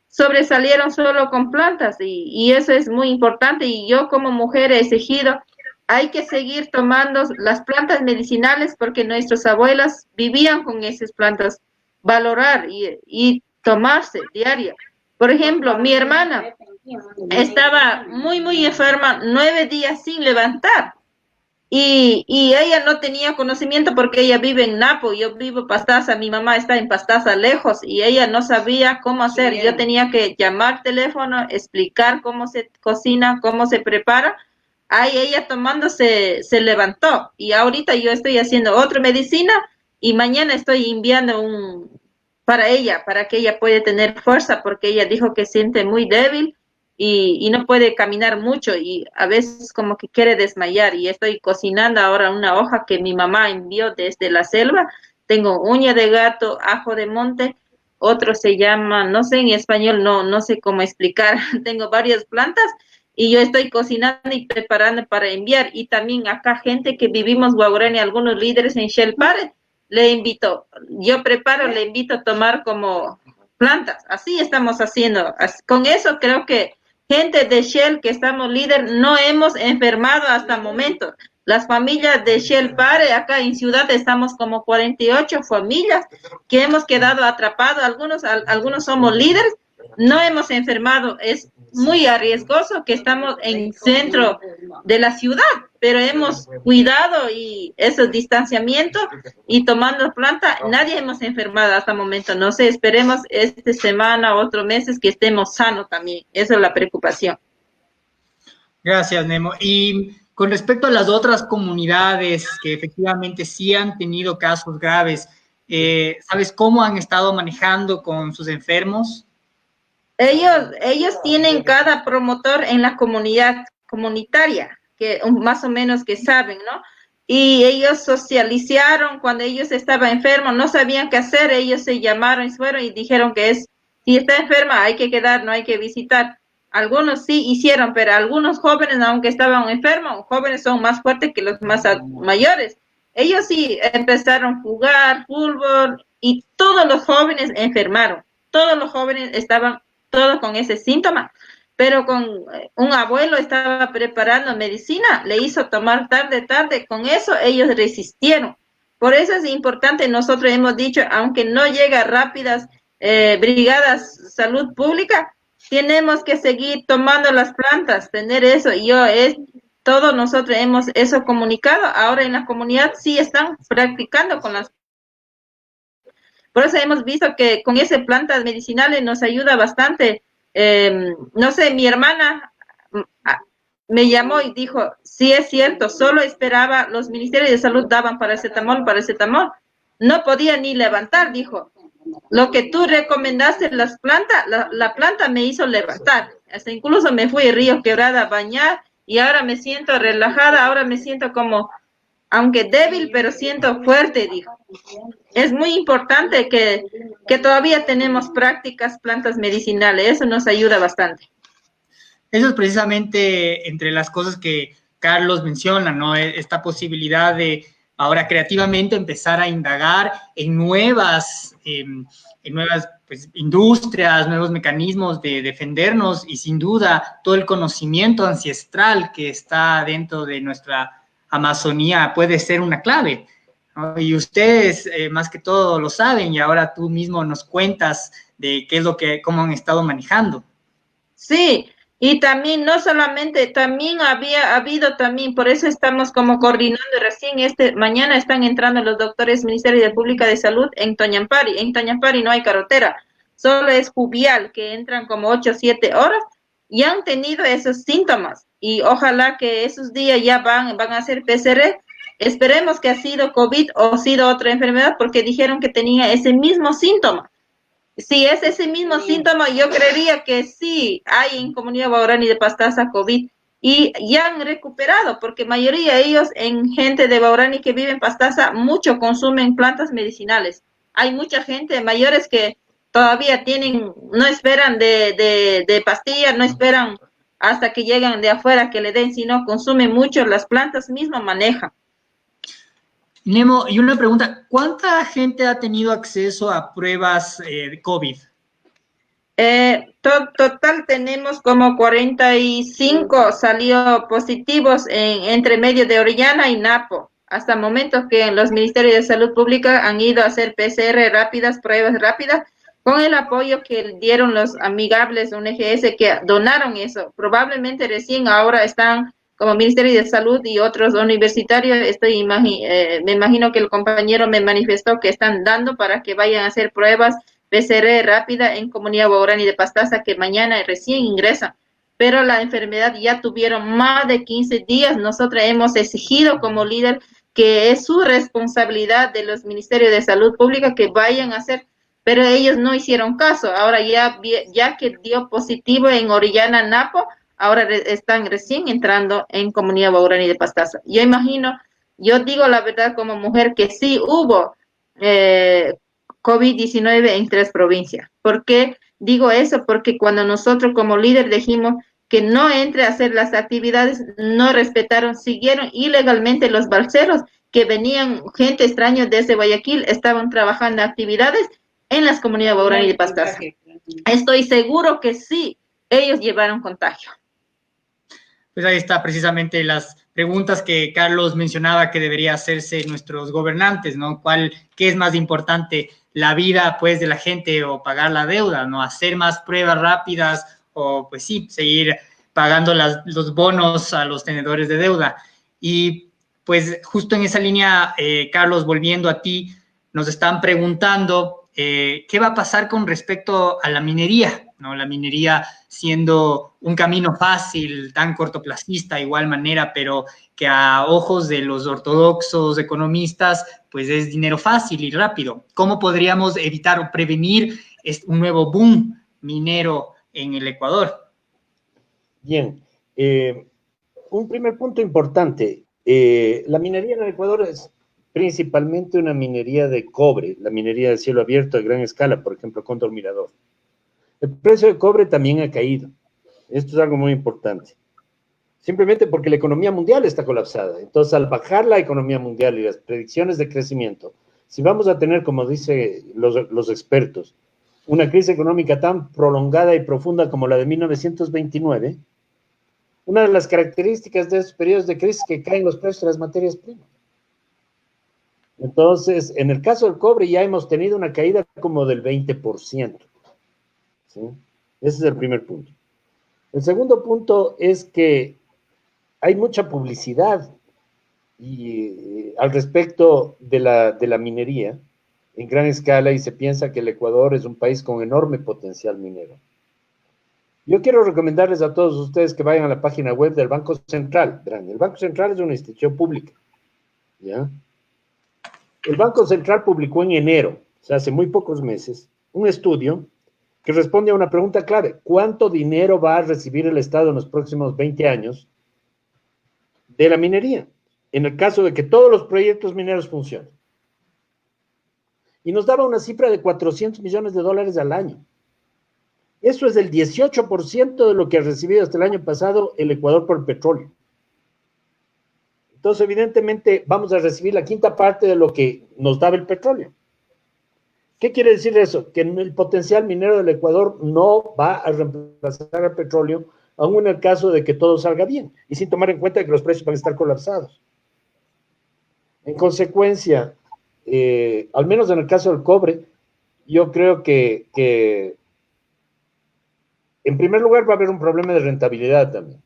Speaker 2: sobresalieron solo con plantas y eso es muy importante y yo como mujer he exigido, hay que seguir tomando las plantas medicinales porque nuestras abuelas vivían con esas plantas, valorar y tomarse diario. Por ejemplo, mi hermana estaba muy enferma, 9 días sin levantar. Y ella no tenía conocimiento porque ella vive en Napo, yo vivo en Pastaza, mi mamá está en Pastaza lejos y ella no sabía cómo hacer. Yo tenía que llamar teléfono, explicar cómo se cocina, cómo se prepara. Ahí ella tomándose se levantó y ahorita yo estoy haciendo otra medicina y mañana estoy enviando para ella, para que ella pueda tener fuerza porque ella dijo que siente muy débil y no puede caminar mucho y a veces como que quiere desmayar y estoy cocinando ahora una hoja que mi mamá envió desde la selva. Tengo uña de gato, ajo de monte, otro se llama, no sé en español, no sé cómo explicar, tengo varias plantas y yo estoy cocinando y preparando para enviar y también acá gente que vivimos guaraní, algunos líderes en Shelpare, le invito, yo preparo, le invito a tomar como plantas, así estamos haciendo, con eso creo que gente de Shell que estamos líder no hemos enfermado hasta el momento. Las familias de Shell Pare, acá en Ciudad estamos como 48 familias que hemos quedado atrapados. Algunos somos líderes, no hemos enfermado. Es muy arriesgoso que estamos en centro de la ciudad, pero hemos cuidado y esos distanciamientos y tomando planta, nadie hemos enfermado hasta el momento. No sé, esperemos esta semana, otros meses que estemos sanos también. Esa es la preocupación.
Speaker 1: Gracias, Nemo. Y con respecto a las otras comunidades que efectivamente sí han tenido casos graves, ¿sabes cómo han estado manejando con sus enfermos?
Speaker 2: Ellos tienen cada promotor en la comunidad comunitaria, que más o menos que saben, ¿no? Y ellos socializaron cuando ellos estaban enfermos, no sabían qué hacer, ellos se llamaron y fueron y dijeron que si está enferma hay que quedar, no hay que visitar. Algunos sí hicieron, pero algunos jóvenes, aunque estaban enfermos, jóvenes son más fuertes que los más mayores. Ellos sí empezaron a jugar fútbol y todos los jóvenes enfermaron. Todos los jóvenes estaban todos con ese síntoma, pero con un abuelo estaba preparando medicina, le hizo tomar tarde, con eso ellos resistieron. Por eso es importante, nosotros hemos dicho, aunque no llega rápidas brigadas salud pública, tenemos que seguir tomando las plantas, tener eso, todos nosotros hemos eso comunicado, ahora en la comunidad sí están practicando con las. Por eso hemos visto que con esas plantas medicinales nos ayuda bastante. No sé, mi hermana me llamó y dijo, sí es cierto, solo esperaba, los ministerios de salud daban paracetamol, no podía ni levantar, dijo. Lo que tú recomendaste, las plantas, la planta me hizo levantar. Hasta incluso me fui a Río Quebrada a bañar y ahora me siento relajada, ahora me siento como, aunque débil, pero siento fuerte, dijo. Es muy importante que todavía tenemos prácticas plantas medicinales, eso nos ayuda bastante.
Speaker 1: Eso es precisamente entre las cosas que Carlos menciona, ¿no? Esta posibilidad de ahora creativamente empezar a indagar en nuevas pues, industrias, nuevos mecanismos de defendernos y sin duda todo el conocimiento ancestral que está dentro de nuestra Amazonía puede ser una clave, ¿no? Y ustedes más que todo lo saben y ahora tú mismo nos cuentas de qué es cómo han estado manejando.
Speaker 2: Sí, y también no solamente, también ha habido también, por eso estamos como coordinando recién mañana están entrando los doctores Ministerio de Pública de Salud en Toñampari. En Toñampari no hay carretera, solo es Juvial, que entran como 8 o 7 horas y han tenido esos síntomas. Y ojalá que esos días ya van a hacer PCR. Esperemos que ha sido COVID o ha sido otra enfermedad porque dijeron que tenía ese mismo síntoma. Si es ese mismo síntoma, yo creería que sí hay en Comunidad Guaraní de Pastaza COVID y ya han recuperado, porque mayoría de ellos en gente de Guaraní que vive en Pastaza mucho consumen plantas medicinales. Hay mucha gente mayores que todavía no esperan de pastillas, no esperan hasta que llegan de afuera que le den, sino consumen mucho las plantas mismas manejan.
Speaker 1: Nemo, y una pregunta, ¿cuánta gente ha tenido acceso a pruebas de COVID?
Speaker 2: Total tenemos como 45 salió positivos entre medio de Orellana y Napo. Hasta momentos que los ministerios de salud pública han ido a hacer PCR rápidas, pruebas rápidas, con el apoyo que dieron los amigables ONGs que donaron eso. Probablemente recién ahora están como Ministerio de Salud y otros universitarios, me imagino que el compañero me manifestó que están dando para que vayan a hacer pruebas PCR rápida en Comunidad Guaraní de Pastaza, que mañana recién ingresan. Pero la enfermedad ya tuvieron más de 15 días. Nosotros hemos exigido como líder que es su responsabilidad de los Ministerios de Salud Pública que vayan a hacer, pero ellos no hicieron caso. Ahora ya que dio positivo en Orellana, Napo, ahora están recién entrando en Comunidad Guaraní de Pastaza. Yo digo la verdad como mujer que sí hubo COVID-19 en 3 provincias. ¿Por qué digo eso? Porque cuando nosotros como líder dijimos que no entre a hacer las actividades, no respetaron, siguieron ilegalmente los balseros que venían, gente extraña desde Guayaquil, estaban trabajando actividades en las comunidades Guaraní de Pastaza. Estoy seguro que sí, ellos llevaron contagio.
Speaker 1: Pues ahí está precisamente las preguntas que Carlos mencionaba que debería hacerse nuestros gobernantes, ¿no? ¿Qué es más importante, la vida, pues, de la gente o pagar la deuda, ¿no? Hacer más pruebas rápidas o, pues sí, seguir pagando los bonos a los tenedores de deuda. Y, pues, justo en esa línea, Carlos, volviendo a ti, nos están preguntando qué va a pasar con respecto a la minería, ¿no? La minería siendo un camino fácil, tan cortoplacista de igual manera, pero que a ojos de los ortodoxos economistas, pues es dinero fácil y rápido. ¿Cómo podríamos evitar o prevenir un nuevo boom minero en el Ecuador?
Speaker 3: Bien, un primer punto importante, la minería en el Ecuador es principalmente una minería de cobre, la minería de cielo abierto a gran escala, por ejemplo, Cóndor Mirador. El precio del cobre también ha caído. Esto es algo muy importante. Simplemente porque la economía mundial está colapsada. Entonces, al bajar la economía mundial y las predicciones de crecimiento, si vamos a tener, como dicen los expertos, una crisis económica tan prolongada y profunda como la de 1929, una de las características de estos periodos de crisis es que caen los precios de las materias primas. Entonces, en el caso del cobre ya hemos tenido una caída como del 20%. ¿Sí? Ese es el primer punto. El segundo punto es que hay mucha publicidad al respecto de la minería en gran escala y se piensa que el Ecuador es un país con enorme potencial minero. Yo quiero recomendarles a todos ustedes que vayan a la página web del Banco Central. Verán, el Banco Central es una institución pública, ¿ya? El Banco Central publicó en enero, o sea, hace muy pocos meses, un estudio que responde a una pregunta clave. ¿Cuánto dinero va a recibir el Estado en los próximos 20 años de la minería? En el caso de que todos los proyectos mineros funcionen. Y nos daba una cifra de $400 millones al año. Eso es el 18% de lo que ha recibido hasta el año pasado el Ecuador por el petróleo. Entonces, evidentemente, vamos a recibir la quinta parte de lo que nos daba el petróleo. ¿Qué quiere decir eso? Que el potencial minero del Ecuador no va a reemplazar al petróleo, aún en el caso de que todo salga bien, y sin tomar en cuenta que los precios van a estar colapsados. En consecuencia, al menos en el caso del cobre, yo creo que en primer lugar va a haber un problema de rentabilidad también,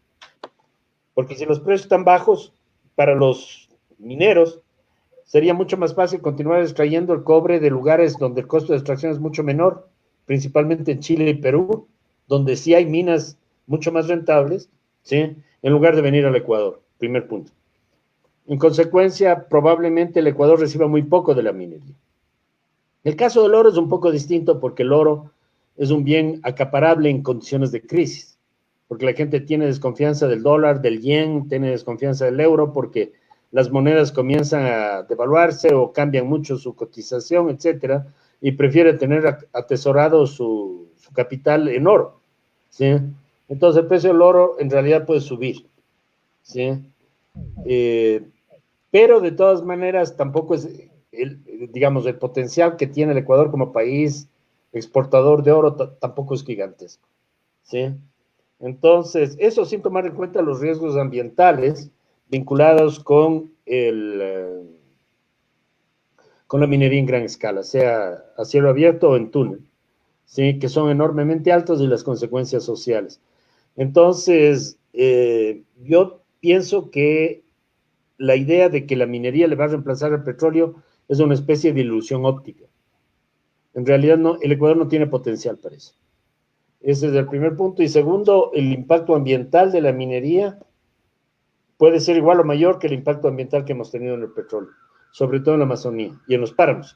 Speaker 3: porque si los precios están bajos para los mineros, sería mucho más fácil continuar extrayendo el cobre de lugares donde el costo de extracción es mucho menor, principalmente en Chile y Perú, donde sí hay minas mucho más rentables, ¿sí? En lugar de venir al Ecuador, primer punto. En consecuencia, probablemente el Ecuador reciba muy poco de la minería. El caso del oro es un poco distinto porque el oro es un bien acaparable en condiciones de crisis, porque la gente tiene desconfianza del dólar, del yen, tiene desconfianza del euro, porque las monedas comienzan a devaluarse o cambian mucho su cotización, etcétera, y prefiere tener atesorado su capital en oro, ¿sí? Entonces el precio del oro en realidad puede subir, ¿sí? Pero de todas maneras tampoco es, digamos, el potencial que tiene el Ecuador como país exportador de oro tampoco es gigantesco, ¿sí? Entonces, eso sin tomar en cuenta los riesgos ambientales vinculados con la minería en gran escala, sea a cielo abierto o en túnel, ¿sí? Que son enormemente altos y las consecuencias sociales. Entonces, yo pienso que la idea de que la minería le va a reemplazar al petróleo es una especie de ilusión óptica. En realidad, no, el Ecuador no tiene potencial para eso. Ese es el primer punto. Y segundo, el impacto ambiental de la minería puede ser igual o mayor que el impacto ambiental que hemos tenido en el petróleo, sobre todo en la Amazonía y en los páramos,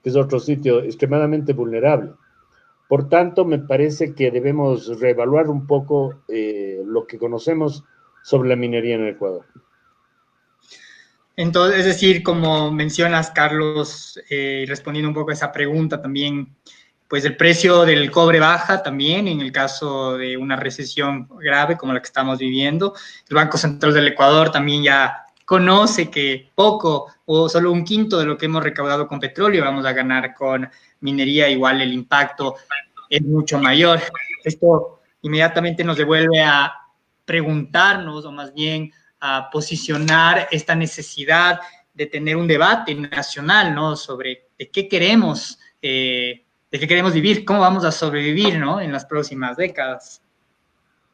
Speaker 3: que es otro sitio extremadamente vulnerable. Por tanto, me parece que debemos reevaluar un poco lo que conocemos sobre la minería en el Ecuador.
Speaker 1: Entonces, es decir, como mencionas, Carlos, respondiendo un poco a esa pregunta también, pues el precio del cobre baja también en el caso de una recesión grave como la que estamos viviendo. El Banco Central del Ecuador también ya conoce que poco o solo un quinto de lo que hemos recaudado con petróleo vamos a ganar con minería, igual el impacto es mucho mayor. Esto inmediatamente nos devuelve a preguntarnos, o más bien a posicionar esta necesidad de tener un debate nacional, ¿no? Sobre de qué queremos vivir, cómo vamos a sobrevivir, ¿no? En las próximas décadas.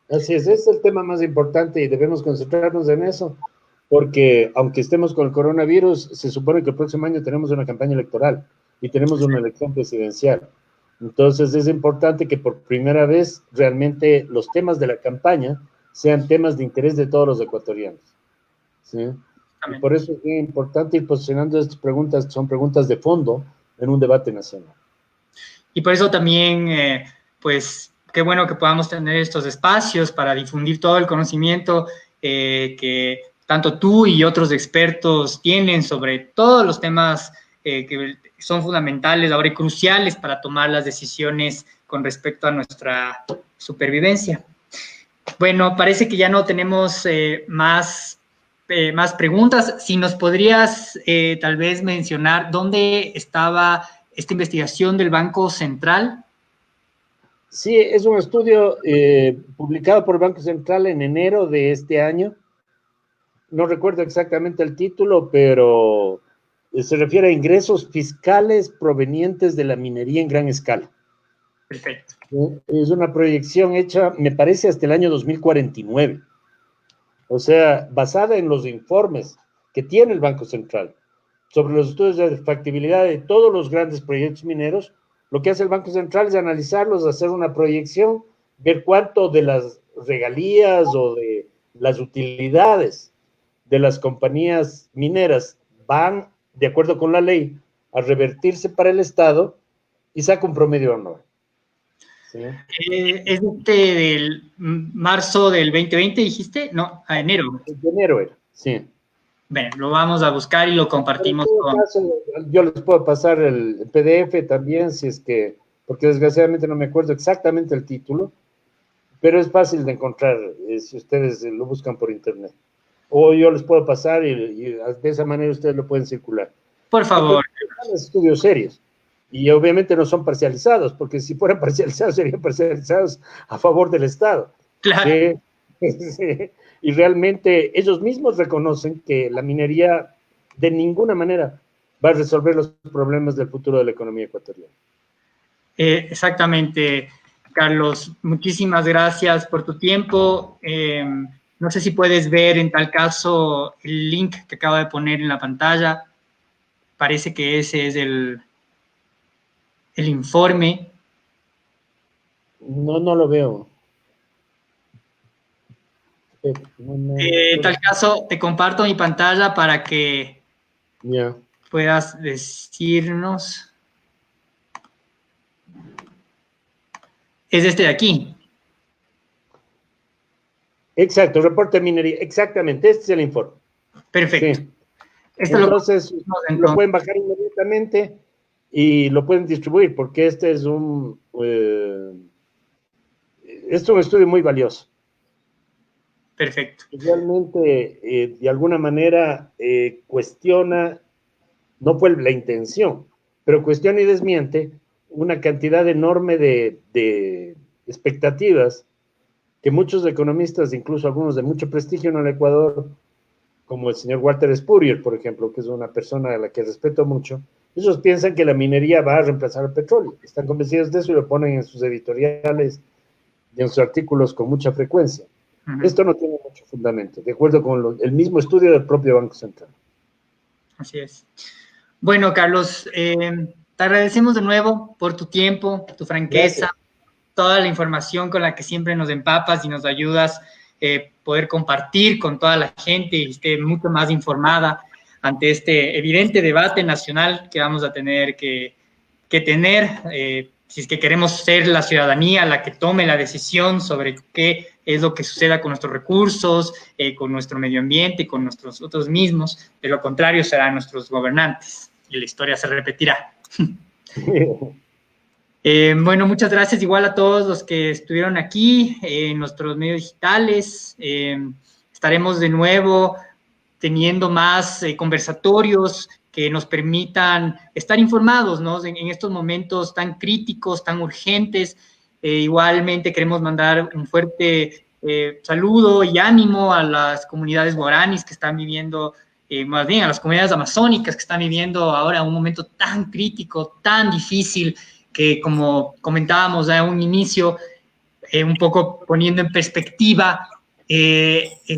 Speaker 3: Así es, ese es el tema más importante y debemos concentrarnos en eso, porque aunque estemos con el coronavirus, se supone que el próximo año tenemos una campaña electoral y tenemos una elección presidencial. Entonces es importante que por primera vez realmente los temas de la campaña sean temas de interés de todos los ecuatorianos, ¿sí? Y por eso es bien importante ir posicionando estas preguntas, que son preguntas de fondo, en un debate nacional.
Speaker 1: Y por eso también, pues, qué bueno que podamos tener estos espacios para difundir todo el conocimiento que tanto tú y otros expertos tienen sobre todos los temas que son fundamentales ahora y cruciales para tomar las decisiones con respecto a nuestra supervivencia. Bueno, parece que ya no tenemos más preguntas. Si nos podrías tal vez mencionar dónde estaba esta investigación del Banco Central.
Speaker 3: Sí, es un estudio publicado por el Banco Central en enero de este año. No recuerdo exactamente el título, pero se refiere a ingresos fiscales provenientes de la minería en gran escala.
Speaker 1: Perfecto.
Speaker 3: Es una proyección hecha, me parece, hasta el año 2049. O sea, basada en los informes que tiene el Banco Central sobre los estudios de factibilidad de todos los grandes proyectos mineros. Lo que hace el Banco Central es analizarlos, hacer una proyección, ver cuánto de las regalías o de las utilidades de las compañías mineras van, de acuerdo con la ley, a revertirse para el Estado y saca un promedio anual. ¿Sí?
Speaker 1: ¿Es del marzo del 2020, dijiste? No, a enero.
Speaker 3: De enero era, sí.
Speaker 1: Bueno, lo vamos a buscar y lo compartimos.
Speaker 3: En todo caso, yo les puedo pasar el PDF también, si es que, porque desgraciadamente no me acuerdo exactamente el título, pero es fácil de encontrar si ustedes lo buscan por internet. O yo les puedo pasar y de esa manera ustedes lo pueden circular.
Speaker 1: Por favor.
Speaker 3: Son estudios serios y obviamente no son parcializados, porque si fueran parcializados serían parcializados a favor del Estado.
Speaker 1: Claro.
Speaker 3: Sí. Y realmente ellos mismos reconocen que la minería de ninguna manera va a resolver los problemas del futuro de la economía ecuatoriana.
Speaker 1: Exactamente, Carlos. Muchísimas gracias por tu tiempo. No sé si puedes ver en tal caso el link que acabo de poner en la pantalla. Parece que ese es el informe.
Speaker 3: No lo veo.
Speaker 1: En tal caso, te comparto mi pantalla para que puedas decirnos. Es este de aquí.
Speaker 3: Exacto, reporte de minería. Exactamente, este es el informe.
Speaker 1: Perfecto.
Speaker 3: Sí. Entonces, lo pueden bajar inmediatamente y lo pueden distribuir, porque este es un estudio muy valioso.
Speaker 1: Perfecto.
Speaker 3: Realmente, de alguna manera, cuestiona, no fue la intención, pero cuestiona y desmiente una cantidad enorme de expectativas que muchos economistas, incluso algunos de mucho prestigio en el Ecuador, como el señor Walter Spurrier, por ejemplo, que es una persona a la que respeto mucho, ellos piensan que la minería va a reemplazar el petróleo. Están convencidos de eso y lo ponen en sus editoriales y en sus artículos con mucha frecuencia. Esto no tiene mucho fundamento, de acuerdo con el mismo estudio del propio Banco Central.
Speaker 1: Así es. Bueno, Carlos, te agradecemos de nuevo por tu tiempo, tu franqueza, toda la información con la que siempre nos empapas y nos ayudas poder compartir con toda la gente y esté mucho más informada ante este evidente debate nacional que vamos a tener que tener, si es que queremos ser la ciudadanía la que tome la decisión sobre qué es lo que suceda con nuestros recursos, con nuestro medio ambiente, con nosotros mismos. De lo contrario, serán nuestros gobernantes y la historia se repetirá. Bueno, muchas gracias igual a todos los que estuvieron aquí en nuestros medios digitales. Estaremos de nuevo teniendo más conversatorios que nos permitan estar informados, ¿no? En estos momentos tan críticos, tan urgentes. Igualmente queremos mandar un fuerte saludo y ánimo a las comunidades guaraníes que están viviendo, más bien a las comunidades amazónicas que están viviendo ahora un momento tan crítico, tan difícil, que como comentábamos a un inicio, un poco poniendo en perspectiva,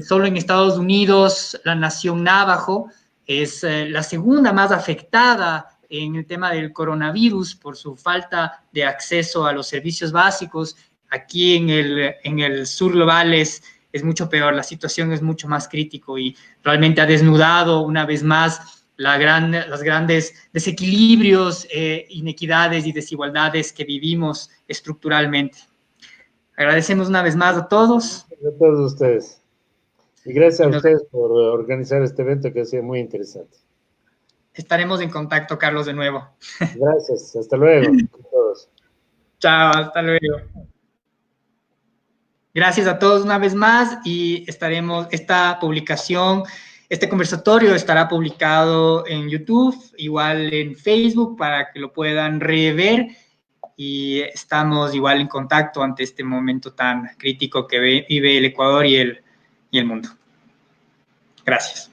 Speaker 1: solo en Estados Unidos, la nación Navajo es la segunda más afectada en el tema del coronavirus por su falta de acceso a los servicios básicos. Aquí en el sur global es mucho peor, la situación es mucho más crítico y realmente ha desnudado una vez más los grandes desequilibrios, inequidades y desigualdades que vivimos estructuralmente. Agradecemos una vez más a todos.
Speaker 3: A todos ustedes. Y gracias a ustedes por organizar este evento que ha sido muy interesante.
Speaker 1: Estaremos en contacto, Carlos, de nuevo.
Speaker 3: Gracias. Hasta luego a todos.
Speaker 1: Chao, hasta luego. Gracias a todos una vez más y esta publicación, este conversatorio estará publicado en YouTube, igual en Facebook para que lo puedan rever y estamos igual en contacto ante este momento tan crítico que vive el Ecuador y el mundo. Gracias.